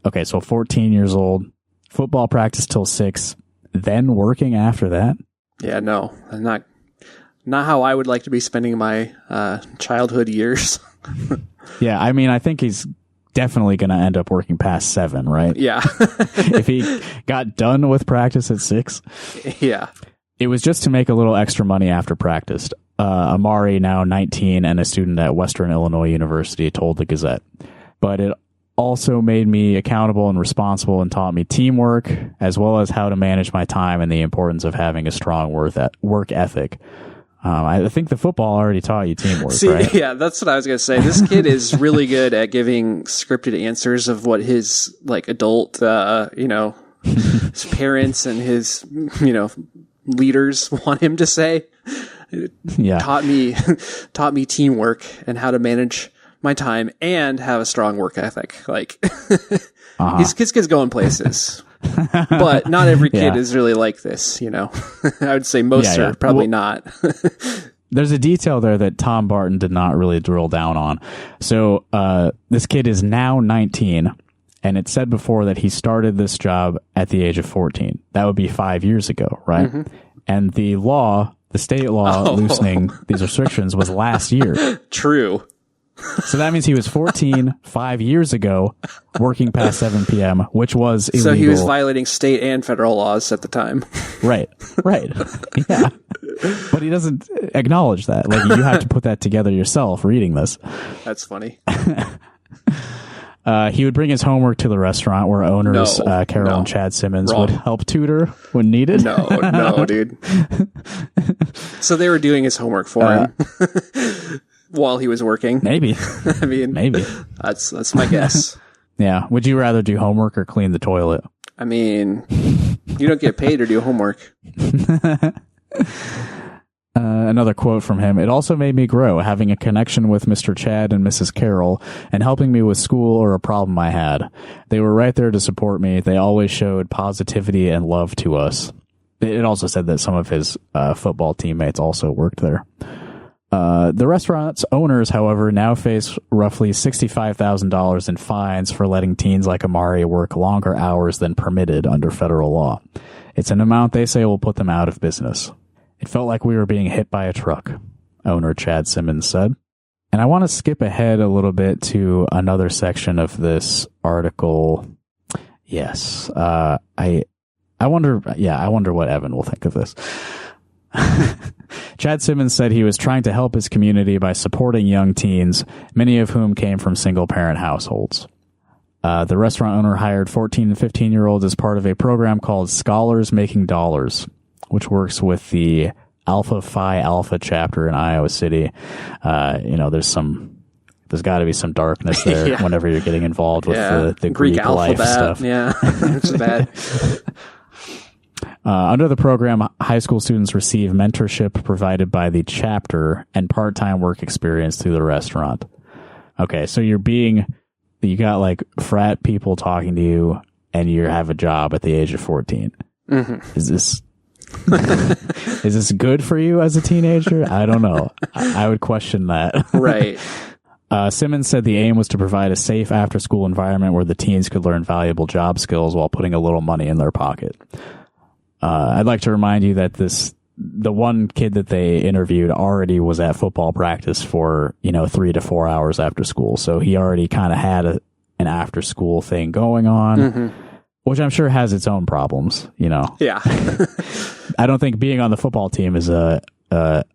Okay, so 14 years old, football practice till 6, then working after that? Yeah, no, not how I would like to be spending my childhood years. Yeah, I mean, I think he's definitely going to end up working past 7, right? Yeah. If he got done with practice at 6. Yeah. It was just to make a little extra money after practice. Amari, now 19 and a student at Western Illinois University, told the Gazette. But it also made me accountable and responsible and taught me teamwork, as well as how to manage my time and the importance of having a strong work ethic. I think the football already taught you teamwork, right? Yeah, that's what I was going to say. This kid is really good at giving scripted answers of what his adult, his parents and his, leaders want him to say. Yeah. Taught me teamwork and how to manage my time and have a strong work ethic. His kid's going places. But not every kid is really like this, I would say most are probably not. There's a detail there that Tom Barton did not really drill down on. So this kid is now 19, and it said before that he started this job at the age of 14. That would be 5 years ago, right? Mm-hmm. And the state law loosening these restrictions was last year. True. So that means he was 14 5 years ago, working past 7 p.m., which was illegal. So he was violating state and federal laws at the time. Right. Yeah. But he doesn't acknowledge that. You have to put that together yourself reading this. That's funny. He would bring his homework to the restaurant where owners Carol and Chad Simmons would help tutor when needed. No, dude. So they were doing his homework for him. While he was working. Maybe. I mean, maybe. That's my guess. Yeah. Would you rather do homework or clean the toilet? I mean, you don't get paid to do homework. Another quote from him. It also made me grow, having a connection with Mr. Chad and Mrs. Carroll and helping me with school or a problem I had. They were right there to support me. They always showed positivity and love to us. It also said that some of his football teammates also worked there. The restaurant's owners, however, now face roughly $65,000 in fines for letting teens like Amari work longer hours than permitted under federal law. It's an amount they say will put them out of business. It felt like we were being hit by a truck, owner Chad Simmons said. And I want to skip ahead a little bit to another section of this article. Yes, I wonder what Evan will think of this. Chad Simmons said he was trying to help his community by supporting young teens, many of whom came from single-parent households. The restaurant owner hired 14 and 15-year-olds as part of a program called Scholars Making Dollars, which works with the Alpha Phi Alpha chapter in Iowa City. There's got to be some darkness there whenever you're getting involved with the Greek life stuff. Yeah, it's bad. Under the program, high school students receive mentorship provided by the chapter and part-time work experience through the restaurant. Okay, so you got frat people talking to you and you have a job at the age of 14. Mm-hmm. Is this good for you as a teenager? I don't know. I would question that. Right. Simmons said the aim was to provide a safe after-school environment where the teens could learn valuable job skills while putting a little money in their pocket. I'd like to remind you that the one kid that they interviewed already was at football practice for, 3 to 4 hours after school. So he already kind of had an after school thing going on, which I'm sure has its own problems, Yeah. I don't think being on the football team is a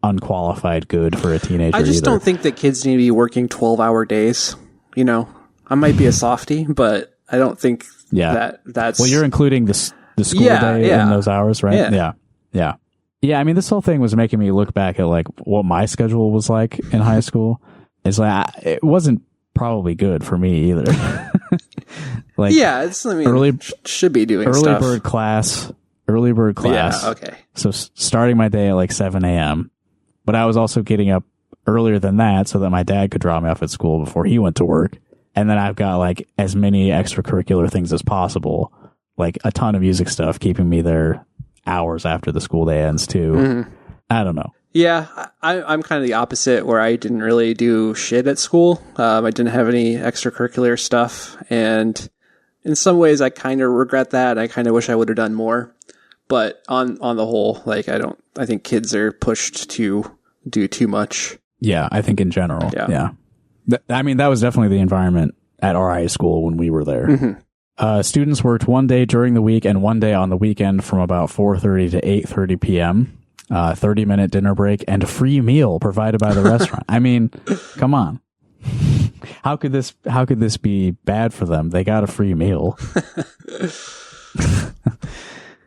unqualified good for a teenager. I just either. don't think that kids need to be working 12-hour days. You know, I might be a softie, but I don't think that's... Well, you're including the school day in those hours, right? Yeah. I mean, this whole thing was making me look back at like what my schedule was like in high school. It's like, it wasn't probably good for me either. Like, should be doing early stuff. bird class. Yeah, okay. So starting my day at like 7 a.m., but I was also getting up earlier than that so that my dad could drop me off at school before he went to work. And then I've got like as many extracurricular things as possible, like a ton of music stuff keeping me there hours after the school day ends too. Mm-hmm. I don't know. Yeah, I'm kind of the opposite, where I didn't really do shit at school. I didn't have any extracurricular stuff, and in some ways I kind of regret that. I kind of wish I would have done more. But on the whole, like, I think kids are pushed to do too much. Yeah, I think in general. Yeah. I mean, that was definitely the environment at our high school when we were there. Mm-hmm. Students worked one day during the week and one day on the weekend from about 4:30 to 8:30 p.m. 30-minute dinner break and a free meal provided by the restaurant. I mean, come on. How could this be bad for them? They got a free meal.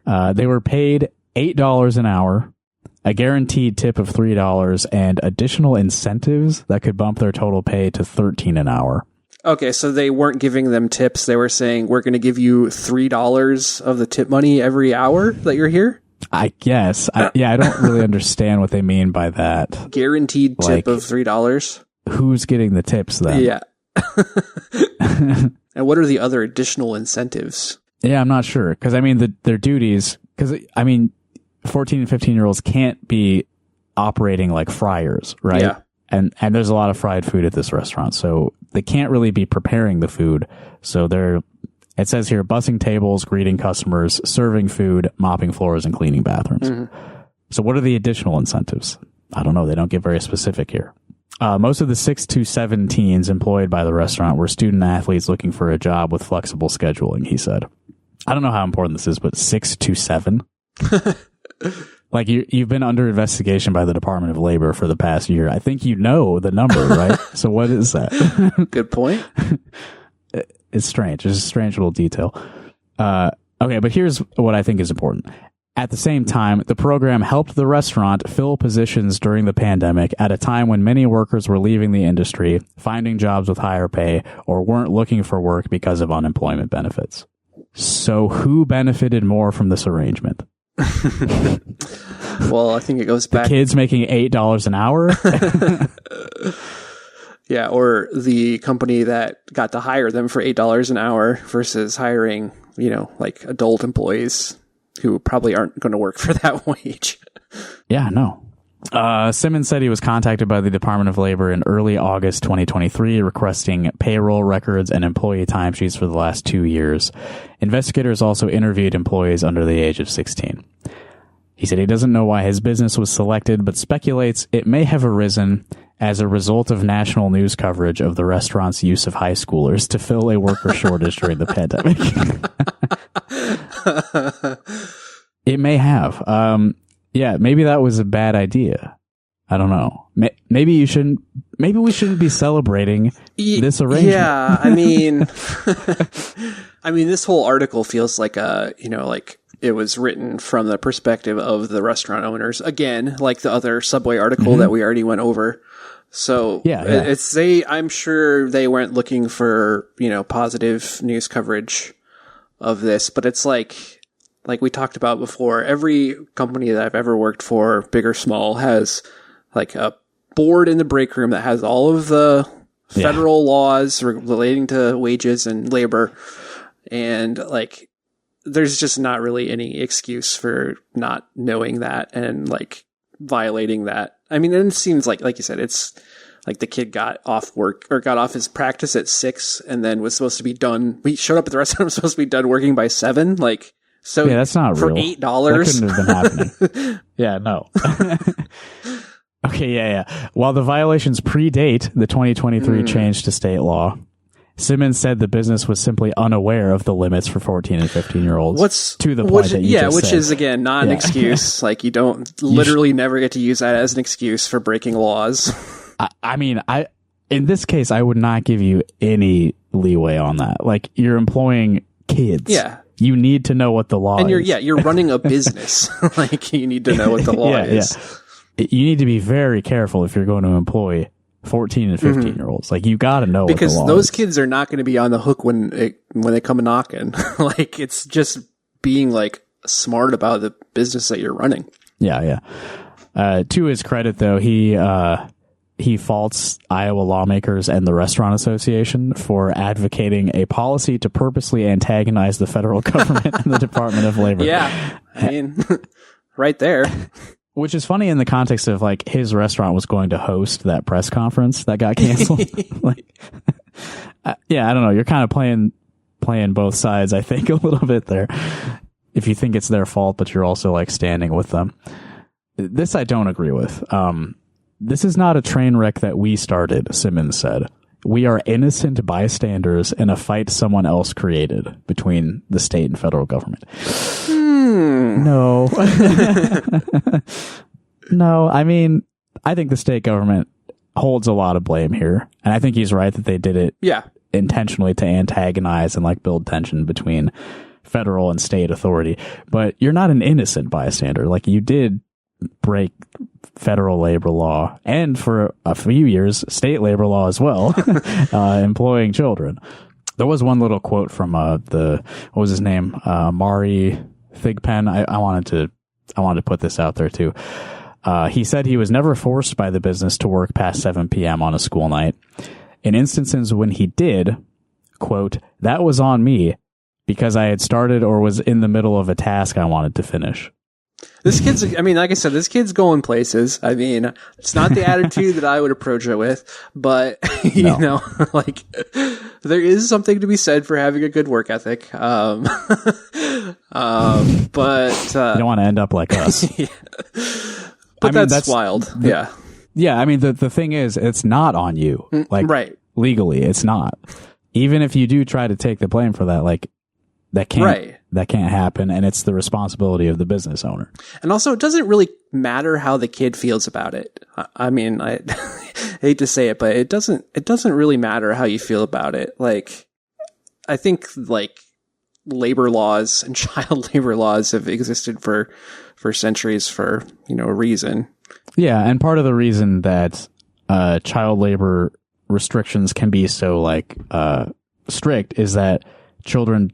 They were paid $8 an hour, a guaranteed tip of $3, and additional incentives that could bump their total pay to $13 an hour. Okay, so they weren't giving them tips. They were saying, we're going to give you $3 of the tip money every hour that you're here? I guess. I don't really understand what they mean by that. Guaranteed tip of $3? Who's getting the tips then? Yeah. And what are the other additional incentives? Yeah, I'm not sure. Because, I mean, their duties... Because, I mean, 14 and 15-year-olds can't be operating like fryers, right? Yeah. And there's a lot of fried food at this restaurant, so they can't really be preparing the food. So it says here, bussing tables, greeting customers, serving food, mopping floors, and cleaning bathrooms. Mm-hmm. So what are the additional incentives? I don't know. They don't get very specific here. Most of the 6 to 7 teens employed by the restaurant were student athletes looking for a job with flexible scheduling, he said. I don't know how important this is, but 6 to 7? Like, you've been under investigation by the Department of Labor for the past year. I think you know the number, right? So what is that? Good point. It's strange. It's a strange little detail. Okay, but here's what I think is important. At the same time, the program helped the restaurant fill positions during the pandemic at a time when many workers were leaving the industry, finding jobs with higher pay, or weren't looking for work because of unemployment benefits. So who benefited more from this arrangement? Well, I think it goes back... The kids making $8 an hour? Yeah, or the company that got to hire them for $8 an hour versus hiring, like adult employees who probably aren't going to work for that wage. Yeah, no. Simmons said he was contacted by the Department of Labor in early August 2023 requesting payroll records and employee timesheets for the last 2 years. Investigators also interviewed employees under the age of 16. He said he doesn't know why his business was selected, but speculates it may have arisen as a result of national news coverage of the restaurant's use of high schoolers to fill a worker shortage during the pandemic. It may have. Yeah, maybe that was a bad idea. I don't know. Maybe we shouldn't be celebrating this arrangement. Yeah, I mean, this whole article feels like like it was written from the perspective of the restaurant owners. Again, like the other Subway article that we already went over. So yeah. I'm sure they weren't looking for, positive news coverage of this, but it's like we talked about before, every company that I've ever worked for, big or small, has like a board in the break room that has all of the federal laws relating to wages and labor. And like, there's just not really any excuse for not knowing that and like violating that. I mean, and it seems like you said, it's like the kid got off work or got off his practice at 6 and then was supposed to be done. We showed up at the restaurant, was supposed to be done working by 7. Like, so yeah, that's not for real. $8. That couldn't have been happening. Yeah, no. Okay, yeah. While the violations predate the 2023 change to state law, Simmons said the business was simply unaware of the limits for 14 and 15-year-olds. To the point that you just which said. is again not an excuse. Like you don't never get to use that as an excuse for breaking laws. I mean, in this case, I would not give you any leeway on that. Like you're employing kids. Yeah. You need to know what the law is. And you're running a business. Like you need to know what the law is. Yeah. You need to be very careful if you're going to employ 14 and 15-year-olds. Like you got to know because what the law those is. kids are not going to be on the hook when they come knocking. Like it's just being like smart about the business that you're running. Yeah. To his credit, though, he faults Iowa lawmakers and the Restaurant Association for advocating a policy to purposely antagonize the federal government and the Department of Labor. Yeah, I mean, right there. Which is funny in the context of like his restaurant was going to host that press conference that got canceled. I don't know. You're kind of playing both sides, I think, a little bit there. If you think it's their fault, but you're also like standing with them. This I don't agree with. This is not a train wreck that we started, Simmons said. We are innocent bystanders in a fight someone else created between the state and federal government. No. No, I mean, I think the state government holds a lot of blame here. And I think he's right that they did it intentionally to antagonize and like build tension between federal and state authority. But you're not an innocent bystander. Like you did break federal labor law and for a few years state labor law as well, employing children. There was one little quote from what was his name, Mari Thigpen. I wanted to put this out there too. He said he was never forced by the business to work past 7 p.m. on a school night. In instances when he did, quote, that was on me because I had started or was in the middle of a task I wanted to finish. This kid's, I mean, like I said, this kid's going places. I mean, it's not the attitude that I would approach it with, but, you know, like, there is something to be said for having a good work ethic. But, you don't want to end up like us. But that's wild. Yeah. I mean, the thing is, it's not on you. Like, right. Legally, it's not. Even if you do try to take the blame for that, like, that can't happen, and it's the responsibility of the business owner. And also, it doesn't really matter how the kid feels about it. I mean, I hate to say it, but it doesn't really matter how you feel about it. Like, I think like labor laws and child labor laws have existed for centuries for, you know, a reason. Yeah, and part of the reason that child labor restrictions can be so like strict is that children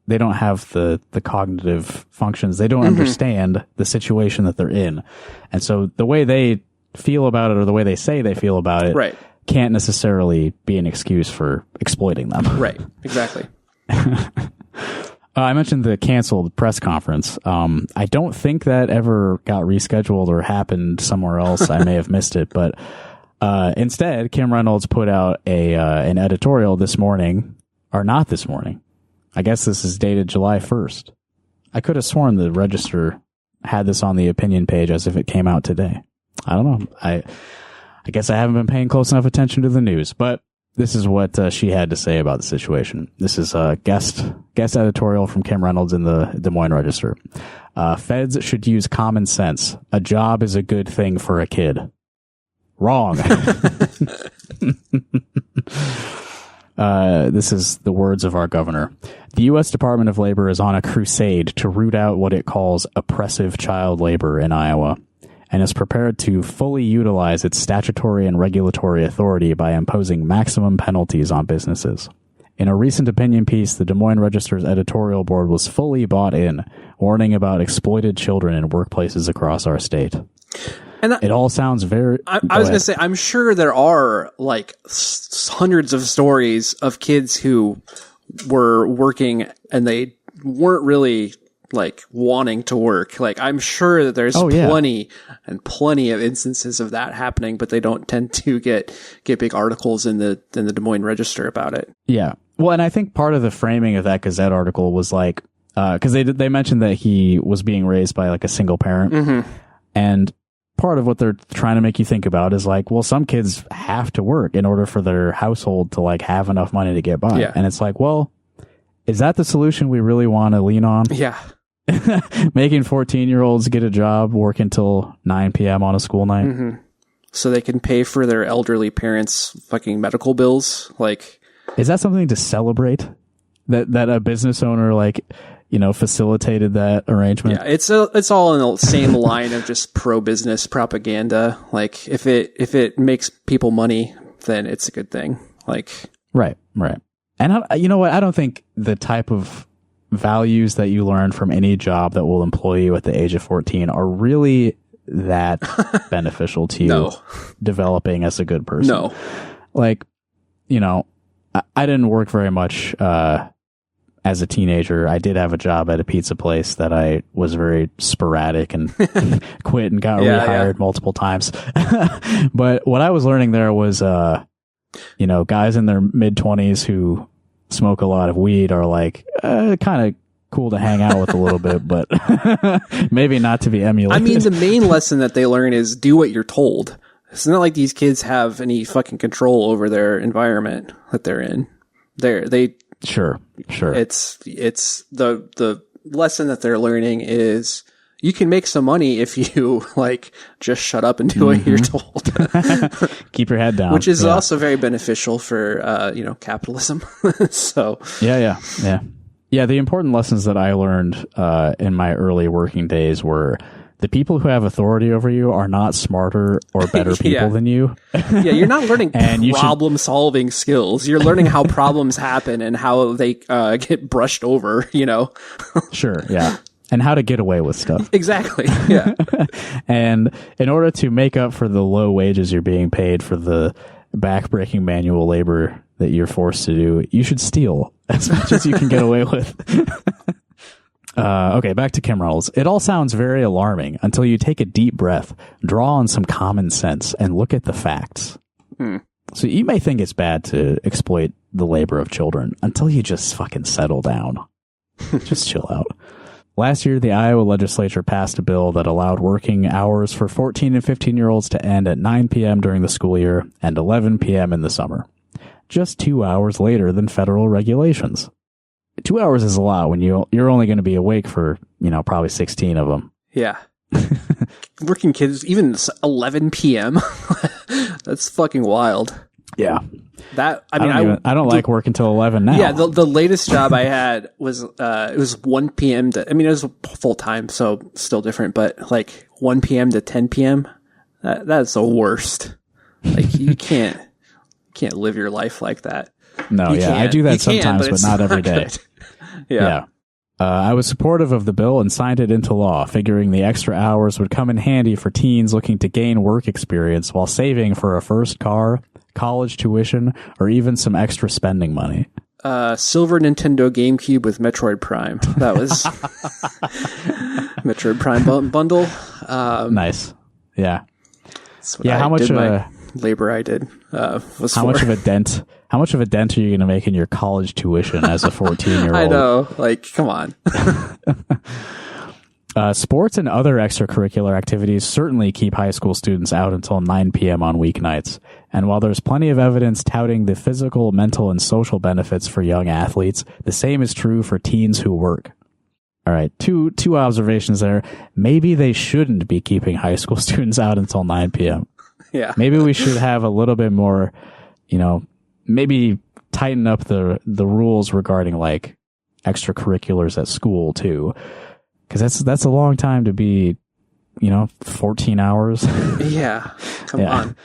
they don't have the cognitive functions. They don't understand the situation that they're in. And so the way they feel about it or the way they say they feel about it can't necessarily be an excuse for exploiting them. Right. Exactly. I mentioned the canceled press conference. I don't think that ever got rescheduled or happened somewhere else. I may have missed it, but instead, Kim Reynolds put out an editorial this morning. Or not this morning. I guess this is dated July 1st. I could have sworn the Register had this on the opinion page as if it came out today. I don't know. I guess I haven't been paying close enough attention to the news, but this is what she had to say about the situation. This is a guest editorial from Kim Reynolds in the Des Moines Register. Feds should use common sense. A job is a good thing for a kid. Wrong. This is the words of our governor. The U.S. Department of Labor is on a crusade to root out what it calls oppressive child labor in Iowa, and is prepared to fully utilize its statutory and regulatory authority by imposing maximum penalties on businesses. In a recent opinion piece, the Des Moines Register's editorial board was fully bought in, warning about exploited children in workplaces across our state. And it all sounds very... I was going to say, I'm sure there are like hundreds of stories of kids who were working and they weren't really like wanting to work. Like, I'm sure that there's plenty of instances of that happening, but they don't tend to get big articles in the Des Moines Register about it. Yeah. Well, and I think part of the framing of that Gazette article was like, because they mentioned that he was being raised by like a single parent. And part of what they're trying to make you think about is like, well, some kids have to work in order for their household to like have enough money to get by. Yeah. And it's like, well, is that the solution we really want to lean on? Yeah. Making 14-year-olds get a job, work until 9 p.m. on a school night. Mm-hmm. So they can pay for their elderly parents' fucking medical bills. Like, is that something to celebrate? That a business owner, like, you know, facilitated that arrangement? Yeah, it's all in the same line of just pro-business propaganda. Like, if it makes people money, then it's a good thing. Like, right. And you know what? I don't think the type of values that you learn from any job that will employ you at the age of 14 are really that beneficial to you developing as a good person. No. Like, you know, I didn't work very much as a teenager. I did have a job at a pizza place that I was very sporadic and quit and got rehired multiple times. But what I was learning there was, you know, guys in their mid-20s who smoke a lot of weed are like kind of cool to hang out with a little bit, but maybe not to be emulated. I mean, the main lesson that they learn is do what you're told. It's not like these kids have any fucking control over their environment that they're in. They sure. It's the lesson that they're learning is you can make some money if you like just shut up and do what you're told. Keep your head down, which is also very beneficial for you know, capitalism. So yeah. The important lessons that I learned in my early working days were the people who have authority over you are not smarter or better people than you. Yeah, you're not learning problem-solving skills. You're learning how problems happen and how they get brushed over, you know? Sure, yeah. And how to get away with stuff. Exactly, yeah. And in order to make up for the low wages you're being paid for the backbreaking manual labor that you're forced to do, you should steal as much as you can get away with. Okay, back to Kim Reynolds. It all sounds very alarming until you take a deep breath, draw on some common sense, and look at the facts. So you may think it's bad to exploit the labor of children until you just fucking settle down. Just chill out. Last year, the Iowa legislature passed a bill that allowed working hours for 14 and 15-year-olds to end at 9 p.m. during the school year and 11 p.m. in the summer. Just 2 hours later than federal regulations. 2 hours is a lot when you're only going to be awake for, you know, probably 16 of them. Yeah. Working kids, even 11 p.m. That's fucking wild. Yeah. That, I mean, I don't like working till 11 now. Yeah. The latest job I had was, it was 1 p.m. it was full time, so still different, but like 1 p.m. to 10 p.m. That's the worst. Like you can't live your life like that. No, I do that sometimes, but not every day. Yeah. I was supportive of the bill and signed it into law, figuring the extra hours would come in handy for teens looking to gain work experience while saving for a first car, college tuition, or even some extra spending money. Silver Nintendo GameCube with Metroid Prime. That was Metroid Prime bundle. Nice. Yeah. How much labor I did was how much of a dent are you going to make in your college tuition as a 14-year-old? I know, like, come on. Sports and other extracurricular activities certainly keep high school students out until 9 p.m. on weeknights. And while there's plenty of evidence touting the physical, mental, and social benefits for young athletes, the same is true for teens who work. All right, two observations there. Maybe they shouldn't be keeping high school students out until 9 p.m. Yeah. Maybe we should have a little bit more, you know, maybe tighten up the rules regarding like extracurriculars at school too. Cause that's a long time to be, you know, 14 hours. Yeah. Come on.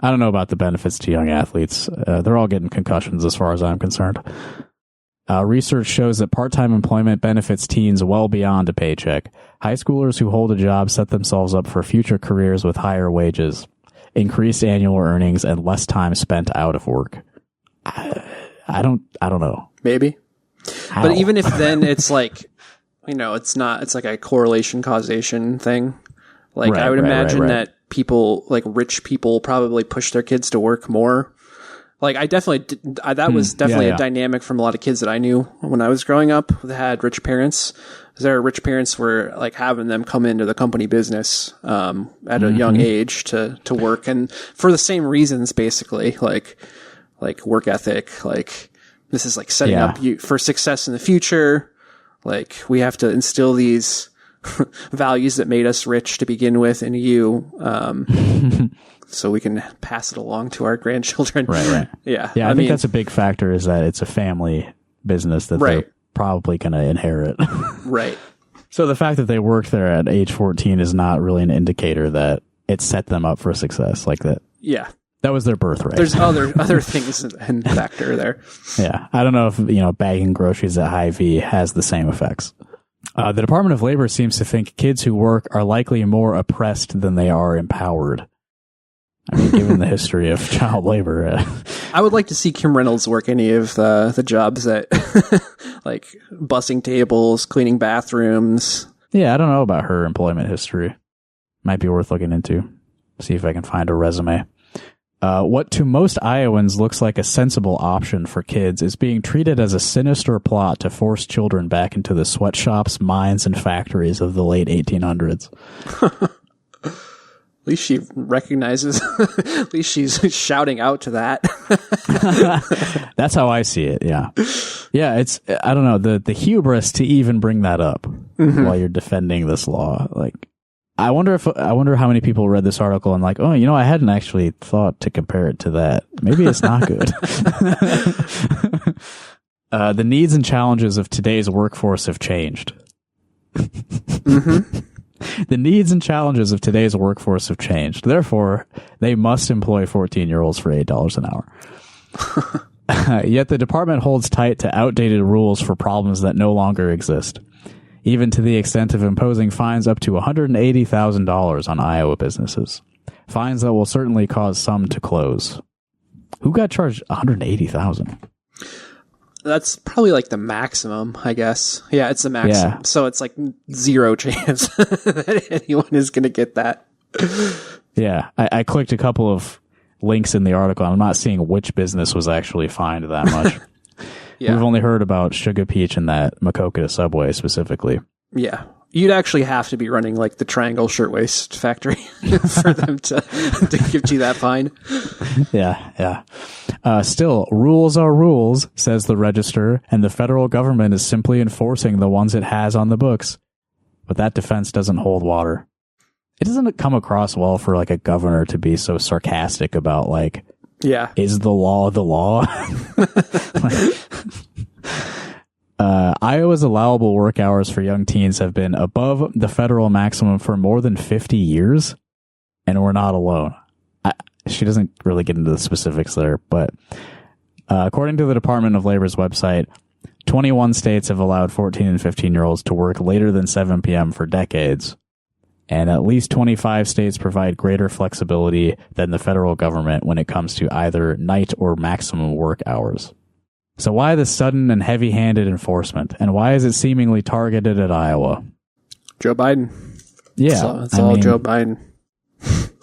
I don't know about the benefits to young athletes. They're all getting concussions as far as I'm concerned. Research shows that part-time employment benefits teens well beyond a paycheck. High schoolers who hold a job set themselves up for future careers with higher wages, increased annual earnings, and less time spent out of work. I don't know. Maybe. How? But even if then it's like, you know, it's like a correlation causation thing. Like I would imagine that people, like rich people, probably push their kids to work more. Like, I definitely that was definitely a dynamic from a lot of kids that I knew when I was growing up that had rich parents. Their rich parents were like having them come into the company business at a young age to work, and for the same reasons, basically, like work ethic. Like, this is like setting up you for success in the future. Like, we have to instill these values that made us rich to begin with into you. So we can pass it along to our grandchildren. Right. Yeah. I think that's a big factor, is that it's a family business that they're probably going to inherit. Right. So the fact that they worked there at age 14 is not really an indicator that it set them up for success like that. Yeah. That was their birthright. There's other things in factor there. Yeah. I don't know if, bagging groceries at Hy-Vee has the same effects. The Department of Labor seems to think kids who work are likely more oppressed than they are empowered. I mean, given the history of child labor. I would like to see Kim Reynolds work any of the jobs that, like, bussing tables, cleaning bathrooms. Yeah, I don't know about her employment history. Might be worth looking into. See if I can find a resume. What to most Iowans looks like a sensible option for kids is being treated as a sinister plot to force children back into the sweatshops, mines, and factories of the late 1800s. At least she recognizes, at least she's shouting out to that. That's how I see it, yeah. Yeah, it's, I don't know, the hubris to even bring that up while you're defending this law. Like, I wonder how many people read this article and like, oh, I hadn't actually thought to compare it to that. Maybe it's not good. The needs and challenges of today's workforce have changed. The needs and challenges of today's workforce have changed. Therefore, they must employ 14-year-olds for $8 an hour. Yet the department holds tight to outdated rules for problems that no longer exist, even to the extent of imposing fines up to $180,000 on Iowa businesses. Fines that will certainly cause some to close. Who got charged $180,000? That's probably like the maximum, I guess. Yeah, it's the maximum. Yeah. So it's like zero chance that anyone is going to get that. Yeah, I clicked a couple of links in the article. I'm not seeing which business was actually fined that much. Yeah. We've only heard about Sugar Peach and that Makokata Subway specifically. Yeah. You'd actually have to be running like the Triangle Shirtwaist Factory for them to give you that fine. Yeah. Still, rules are rules, says the Register, and the federal government is simply enforcing the ones it has on the books. But that defense doesn't hold water. It doesn't come across well for like a governor to be so sarcastic about like, is the law the law? Iowa's allowable work hours for young teens have been above the federal maximum for more than 50 years, and we're not alone. She doesn't really get into the specifics there, but according to the Department of Labor's website, 21 states have allowed 14 and 15-year-olds to work later than 7 p.m. for decades, and at least 25 states provide greater flexibility than the federal government when it comes to either night or maximum work hours. So why the sudden and heavy-handed enforcement? And why is it seemingly targeted at Iowa? Joe Biden. Yeah. It's all Joe Biden.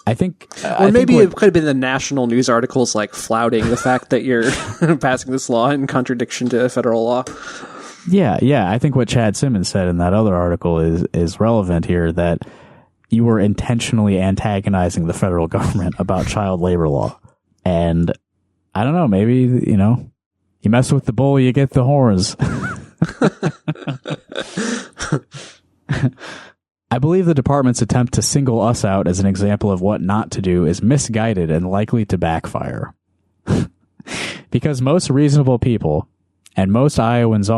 I think... or maybe it could have been the national news articles like flouting the fact that you're passing this law in contradiction to federal law. Yeah. I think what Chad Simmons said in that other article is relevant here, that you were intentionally antagonizing the federal government about child labor law. And I don't know, maybe, you mess with the bull, you get the horns. I believe the department's attempt to single us out as an example of what not to do is misguided and likely to backfire. Because most reasonable people, and most Iowans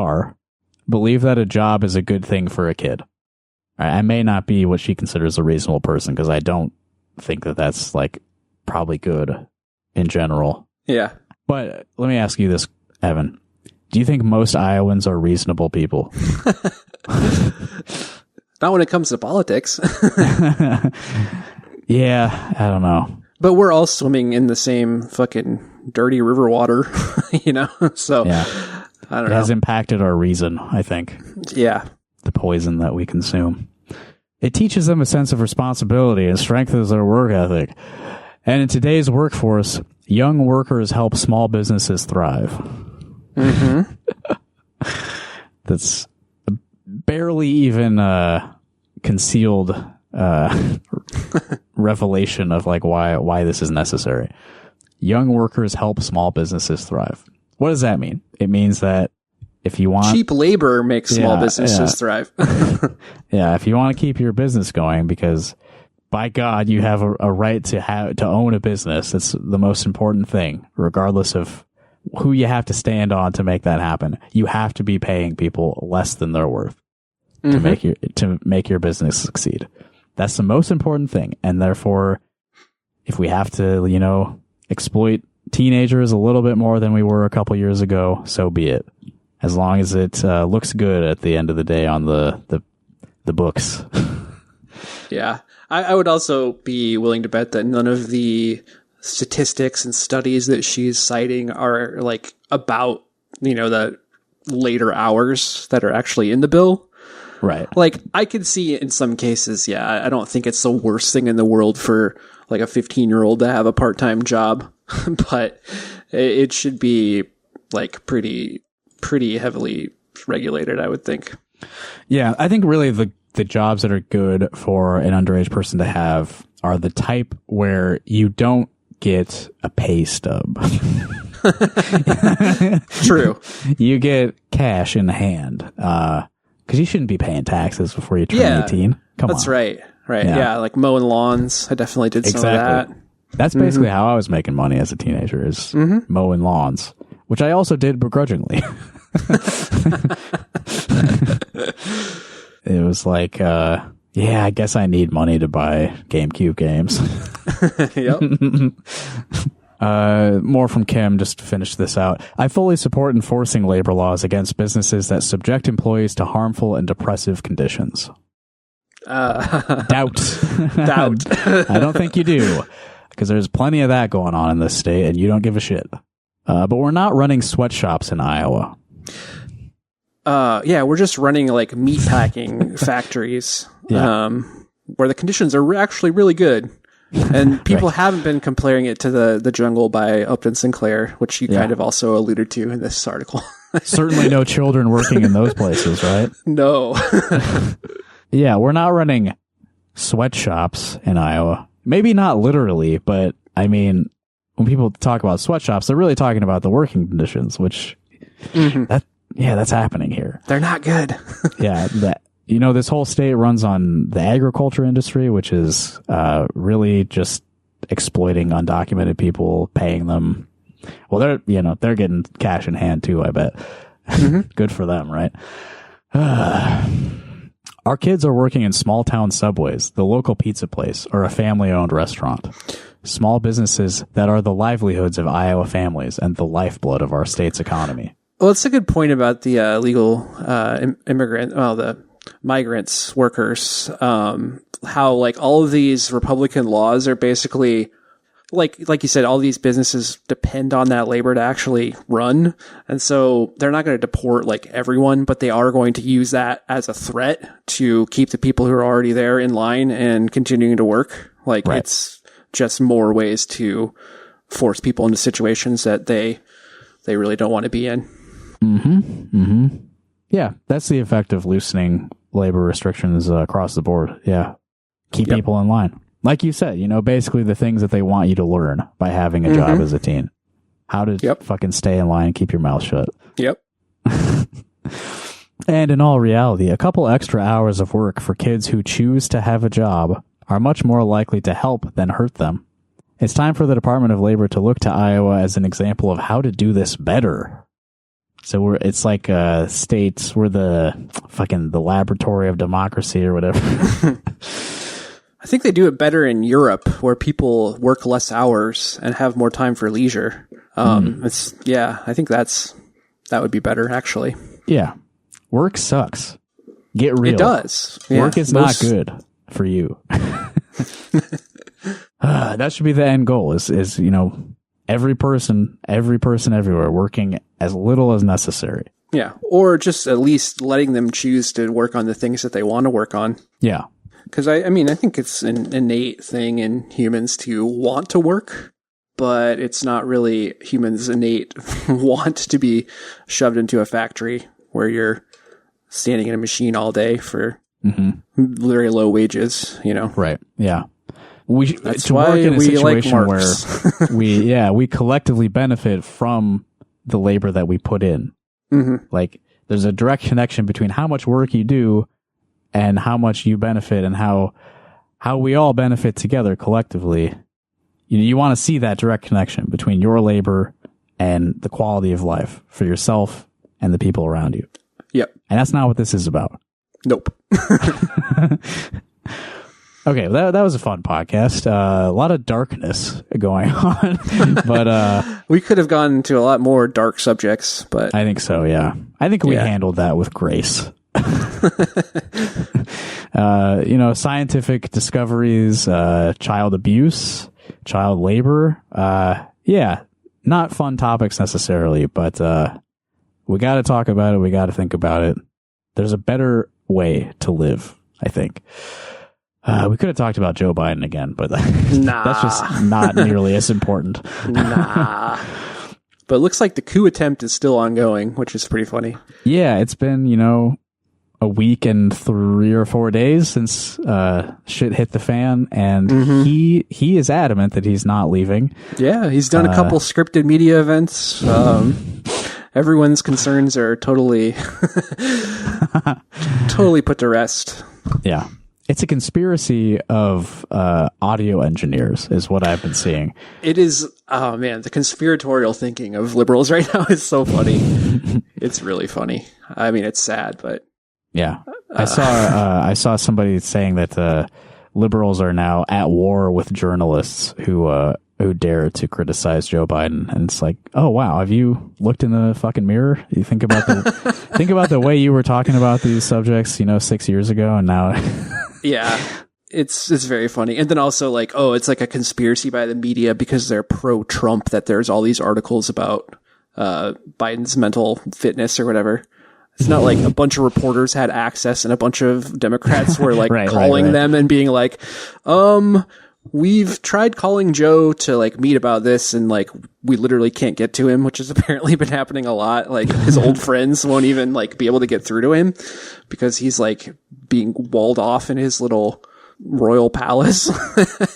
believe that a job is a good thing for a kid. I may not be what she considers a reasonable person, because I don't think that that's like probably good in general. Yeah. But let me ask you this, Evan. Do you think most Iowans are reasonable people? Not when it comes to politics. Yeah, I don't know. But we're all swimming in the same fucking dirty river water, So, yeah. I don't know. It has impacted our reason, I think. Yeah. The poison that we consume. It teaches them a sense of responsibility and strengthens their work ethic. And in today's workforce, young workers help small businesses thrive. Mm-hmm. That's barely even concealed revelation of like why this is necessary. Young workers help small businesses thrive. What does that mean? It means that if you want cheap labor makes small businesses thrive. Yeah, if you want to keep your business going, because by God, you have a right to own a business. It's the most important thing, regardless of who you have to stand on to make that happen. You have to be paying people less than they're worth to make your business succeed. That's the most important thing. And therefore, if we have to, exploit teenagers a little bit more than we were a couple years ago, so be it. As long as it looks good at the end of the day on the books. Yeah. I would also be willing to bet that none of the statistics and studies that she's citing are like about, the later hours that are actually in the bill. Right. Like I could see in some cases, I don't think it's the worst thing in the world for like a 15-year-old to have a part-time job, but it should be like pretty heavily regulated, I would think. Yeah, I think really the jobs that are good for an underage person to have are the type where you don't get a pay stub. True. You get cash in hand. Because you shouldn't be paying taxes before you turn 18. Come on. That's right. Right. Yeah. Like mowing lawns. I definitely did some of that. That's basically how I was making money as a teenager, is mowing lawns, which I also did begrudgingly. It was like, I guess I need money to buy GameCube games. Yep. More from Kim, just to finish this out. I fully support enforcing labor laws against businesses that subject employees to harmful and depressive conditions. Doubt. I don't think you do, because there's plenty of that going on in this state, and you don't give a shit. But we're not running sweatshops in Iowa. We're just running like meatpacking factories, where the conditions are actually really good. And people haven't been comparing it to the jungle by Upton Sinclair, which you kind of also alluded to in this article. Certainly no children working in those places, right? No. Yeah, we're not running sweatshops in Iowa. Maybe not literally, but I mean, when people talk about sweatshops, they're really talking about the working conditions, which that's happening here. They're not good. Yeah, this whole state runs on the agriculture industry, which is really just exploiting undocumented people, paying them. Well, they're getting cash in hand too, I bet. Good for them, right? Our kids are working in small town subways, the local pizza place, or a family-owned restaurant. Small businesses that are the livelihoods of Iowa families and the lifeblood of our state's economy. Well, it's a good point about the the migrants, workers, how like all of these Republican laws are basically like you said, all these businesses depend on that labor to actually run. And so they're not going to deport like everyone, but they are going to use that as a threat to keep the people who are already there in line and continuing to work. Like it's just more ways to force people into situations that they really don't want to be in. Yeah, that's the effect of loosening labor restrictions across the board. Yeah. Keep people in line. Like you said, basically the things that they want you to learn by having a job as a teen. How to fucking stay in line and keep your mouth shut. Yep. And in all reality, a couple extra hours of work for kids who choose to have a job are much more likely to help than hurt them. It's time for the Department of Labor to look to Iowa as an example of how to do this better. So it's like states, we're the laboratory of democracy or whatever. I think they do it better in Europe, where people work less hours and have more time for leisure. I think that would be better, actually. Yeah. Work sucks. Get real. It does. Work is not good for you. That should be the end goal is every person everywhere working as little as necessary. Yeah. Or just at least letting them choose to work on the things that they want to work on. Yeah. Because I mean, I think it's an innate thing in humans to want to work, but it's not really humans' innate want to be shoved into a factory where you're standing in a machine all day for very low wages, you know? Right. Yeah. That's why we like Marx. Where we collectively benefit from the labor that we put in. Mm-hmm. Like, there's a direct connection between how much work you do and how much you benefit, and how we all benefit together collectively. You want to see that direct connection between your labor and the quality of life for yourself and the people around you. Yep. And that's not what this is about. Nope. Okay, that was a fun podcast. A lot of darkness going on, but we could have gone into a lot more dark subjects, but I think so. Yeah, I think we handled that with grace. Scientific discoveries, child abuse, child labor. Not fun topics necessarily, but we got to talk about it. We got to think about it. There's a better way to live, I think. We could have talked about Joe Biden again, but that's just not nearly as important. Nah. But it looks like the coup attempt is still ongoing, which is pretty funny. Yeah, it's been, a week and 3 or 4 days since shit hit the fan, and he is adamant that he's not leaving. Yeah, he's done a couple scripted media events. Everyone's concerns are totally put to rest. Yeah. It's a conspiracy of audio engineers, is what I've been seeing. It is. Oh man, the conspiratorial thinking of liberals right now is so funny. It's really funny. I mean, it's sad, but yeah. I saw somebody saying that liberals are now at war with journalists who dare to criticize Joe Biden, and it's like, oh wow, have you looked in the fucking mirror? You think about the way you were talking about these subjects, 6 years ago, and now. Yeah, it's very funny. And then also like, oh, it's like a conspiracy by the media because they're pro-Trump that there's all these articles about Biden's mental fitness or whatever. It's not like a bunch of reporters had access and a bunch of Democrats were like calling them and being like, we've tried calling Joe to like meet about this and like we literally can't get to him, which has apparently been happening a lot. Like his old friends won't even like be able to get through to him because he's like being walled off in his little royal palace.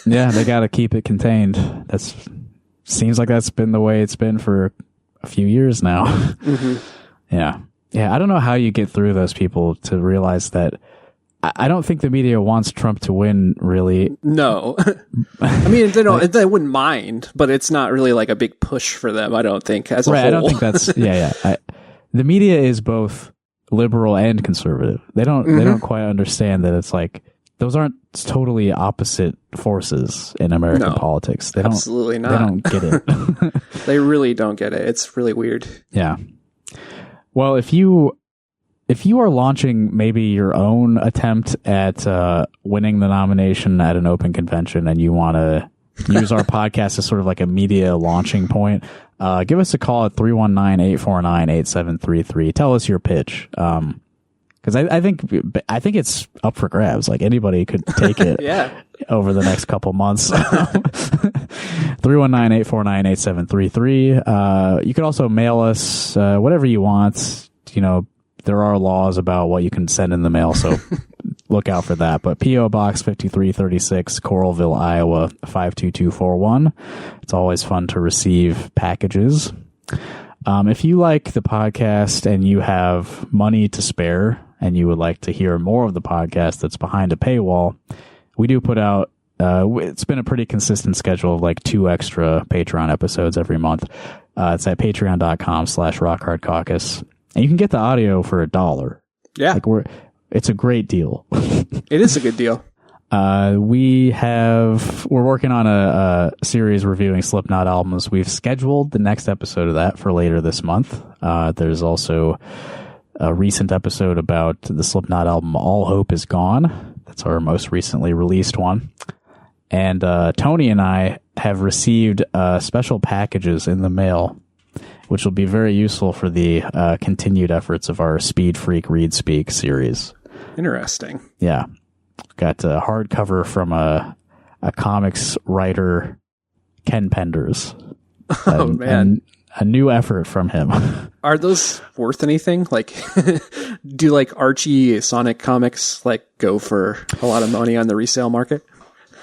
Yeah, they got to keep it contained. Seems like that's been the way it's been for a few years now. Mm-hmm. Yeah. I don't know how you get through those people to realize that. I don't think the media wants Trump to win, really. No. I mean, they wouldn't mind, but it's not really like a big push for them, I don't think, as a whole. I don't think that's, the media is both liberal and conservative. They don't quite understand that it's like, those aren't totally opposite forces in American politics. They absolutely not. They don't get it. They really don't get it. It's really weird. Yeah. Well, if you are launching maybe your own attempt at winning the nomination at an open convention and you want to use our podcast as sort of like a media launching point, give us a call at 319-849-8733. Tell us your pitch. Because I think it's up for grabs. Like anybody could take it over the next couple months. 319-849-8733. You could also mail us whatever you want. There are laws about what you can send in the mail, so look out for that. But P.O. Box 5336, Coralville, Iowa 52241. It's always fun to receive packages. If you like the podcast and you have money to spare and you would like to hear more of the podcast that's behind a paywall, we do put out, it's been a pretty consistent schedule of like 2 extra Patreon episodes every month. It's at patreon.com/rockhardcaucus. And you can get the audio for $1. Yeah. It's a great deal. It is a good deal. We're working on a series reviewing Slipknot albums. We've scheduled the next episode of that for later this month. There's also a recent episode about the Slipknot album All Hope Is Gone. That's our most recently released one. And Tony and I have received special packages in the mail, which will be very useful for the continued efforts of our Speed Freak Read Speak series. Interesting. Yeah. Got a hardcover from a comics writer, Ken Penders. Oh, man. A new effort from him. Are those worth anything? Like, do like Archie Sonic comics like go for a lot of money on the resale market?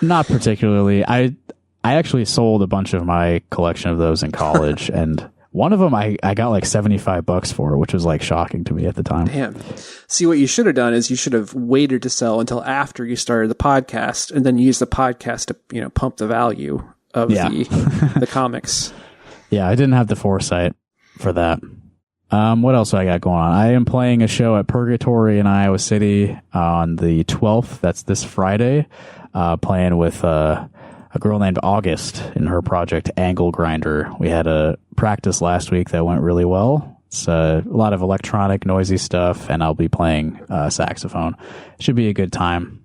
Not particularly. I actually sold a bunch of my collection of those in college, and one of them I got like $75 for, which was like shocking to me at the time. Damn. See, what you should have done is you should have waited to sell until after you started the podcast, and then use the podcast to, pump the value of the comics. Yeah, I didn't have the foresight for that. What else I got going on? I am playing a show at Purgatory in Iowa City on the 12th. That's this Friday. Playing with a girl named August in her project Angle Grinder. We had a practice last week that went really well. It's a lot of electronic, noisy stuff, and I'll be playing saxophone. Should be a good time.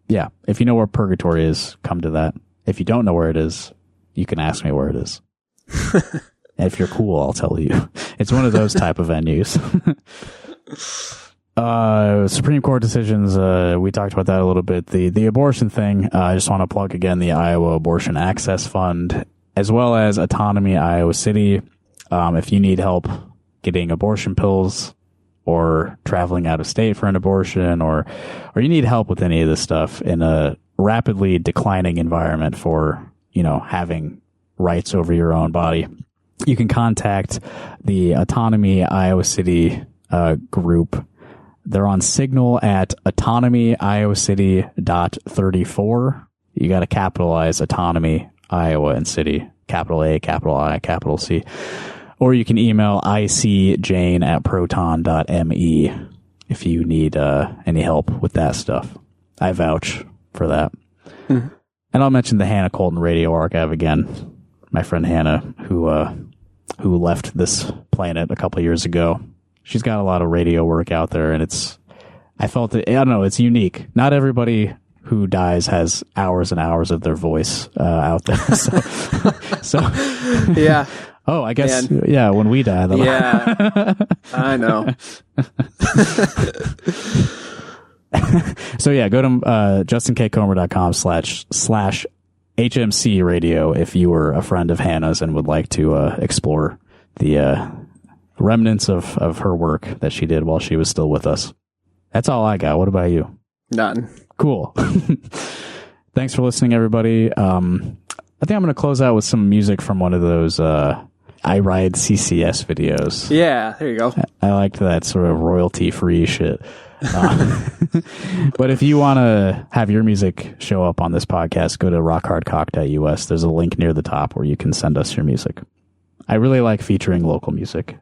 Yeah, if you know where Purgatory is, come to that. If you don't know where it is, you can ask me where it is. And if you're cool, I'll tell you. It's one of those type of venues. Supreme Court decisions, we talked about that a little bit. The abortion thing, I just want to plug again the Iowa Abortion Access Fund, as well as Autonomy Iowa City. If you need help getting abortion pills or traveling out of state for an abortion, or you need help with any of this stuff in a rapidly declining environment for, having rights over your own body, you can contact the Autonomy Iowa City group. They're on Signal at autonomyiowacity.34. You got to capitalize Autonomy, Iowa, and City. Capital A, capital I, capital C. Or you can email icjane@proton.me if you need any help with that stuff. I vouch for that. Mm-hmm. And I'll mention the Hannah Colton Radio Archive again. My friend Hannah, who left this planet a couple years ago. She's got a lot of radio work out there, and I felt that, I don't know, it's unique. Not everybody who dies has hours and hours of their voice out there. So yeah. Oh, I guess, yeah, when we die. Yeah, I know. So yeah, go to justinkcomer.com/HMC radio if you were a friend of Hannah's and would like to explore the remnants of her work that she did while she was still with us. That's all I got. What about you? None. Cool. Thanks for listening, everybody. I think I'm going to close out with some music from one of those I Ride CCS videos. Yeah, there you go. I liked that sort of royalty-free shit. But if you want to have your music show up on this podcast, go to rockhardcock.us. There's a link near the top where you can send us your music. I really like featuring local music,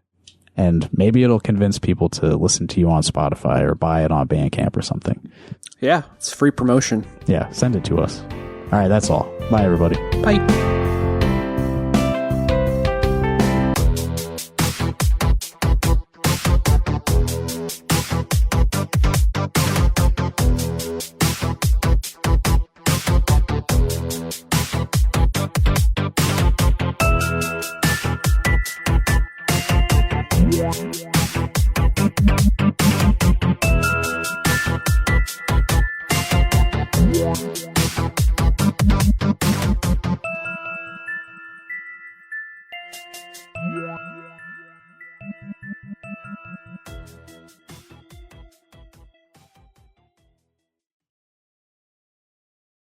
and maybe it'll convince people to listen to you on Spotify or buy it on Bandcamp or something. Yeah, it's free promotion. Yeah, send it to us. All right, that's all. Bye, everybody. Bye.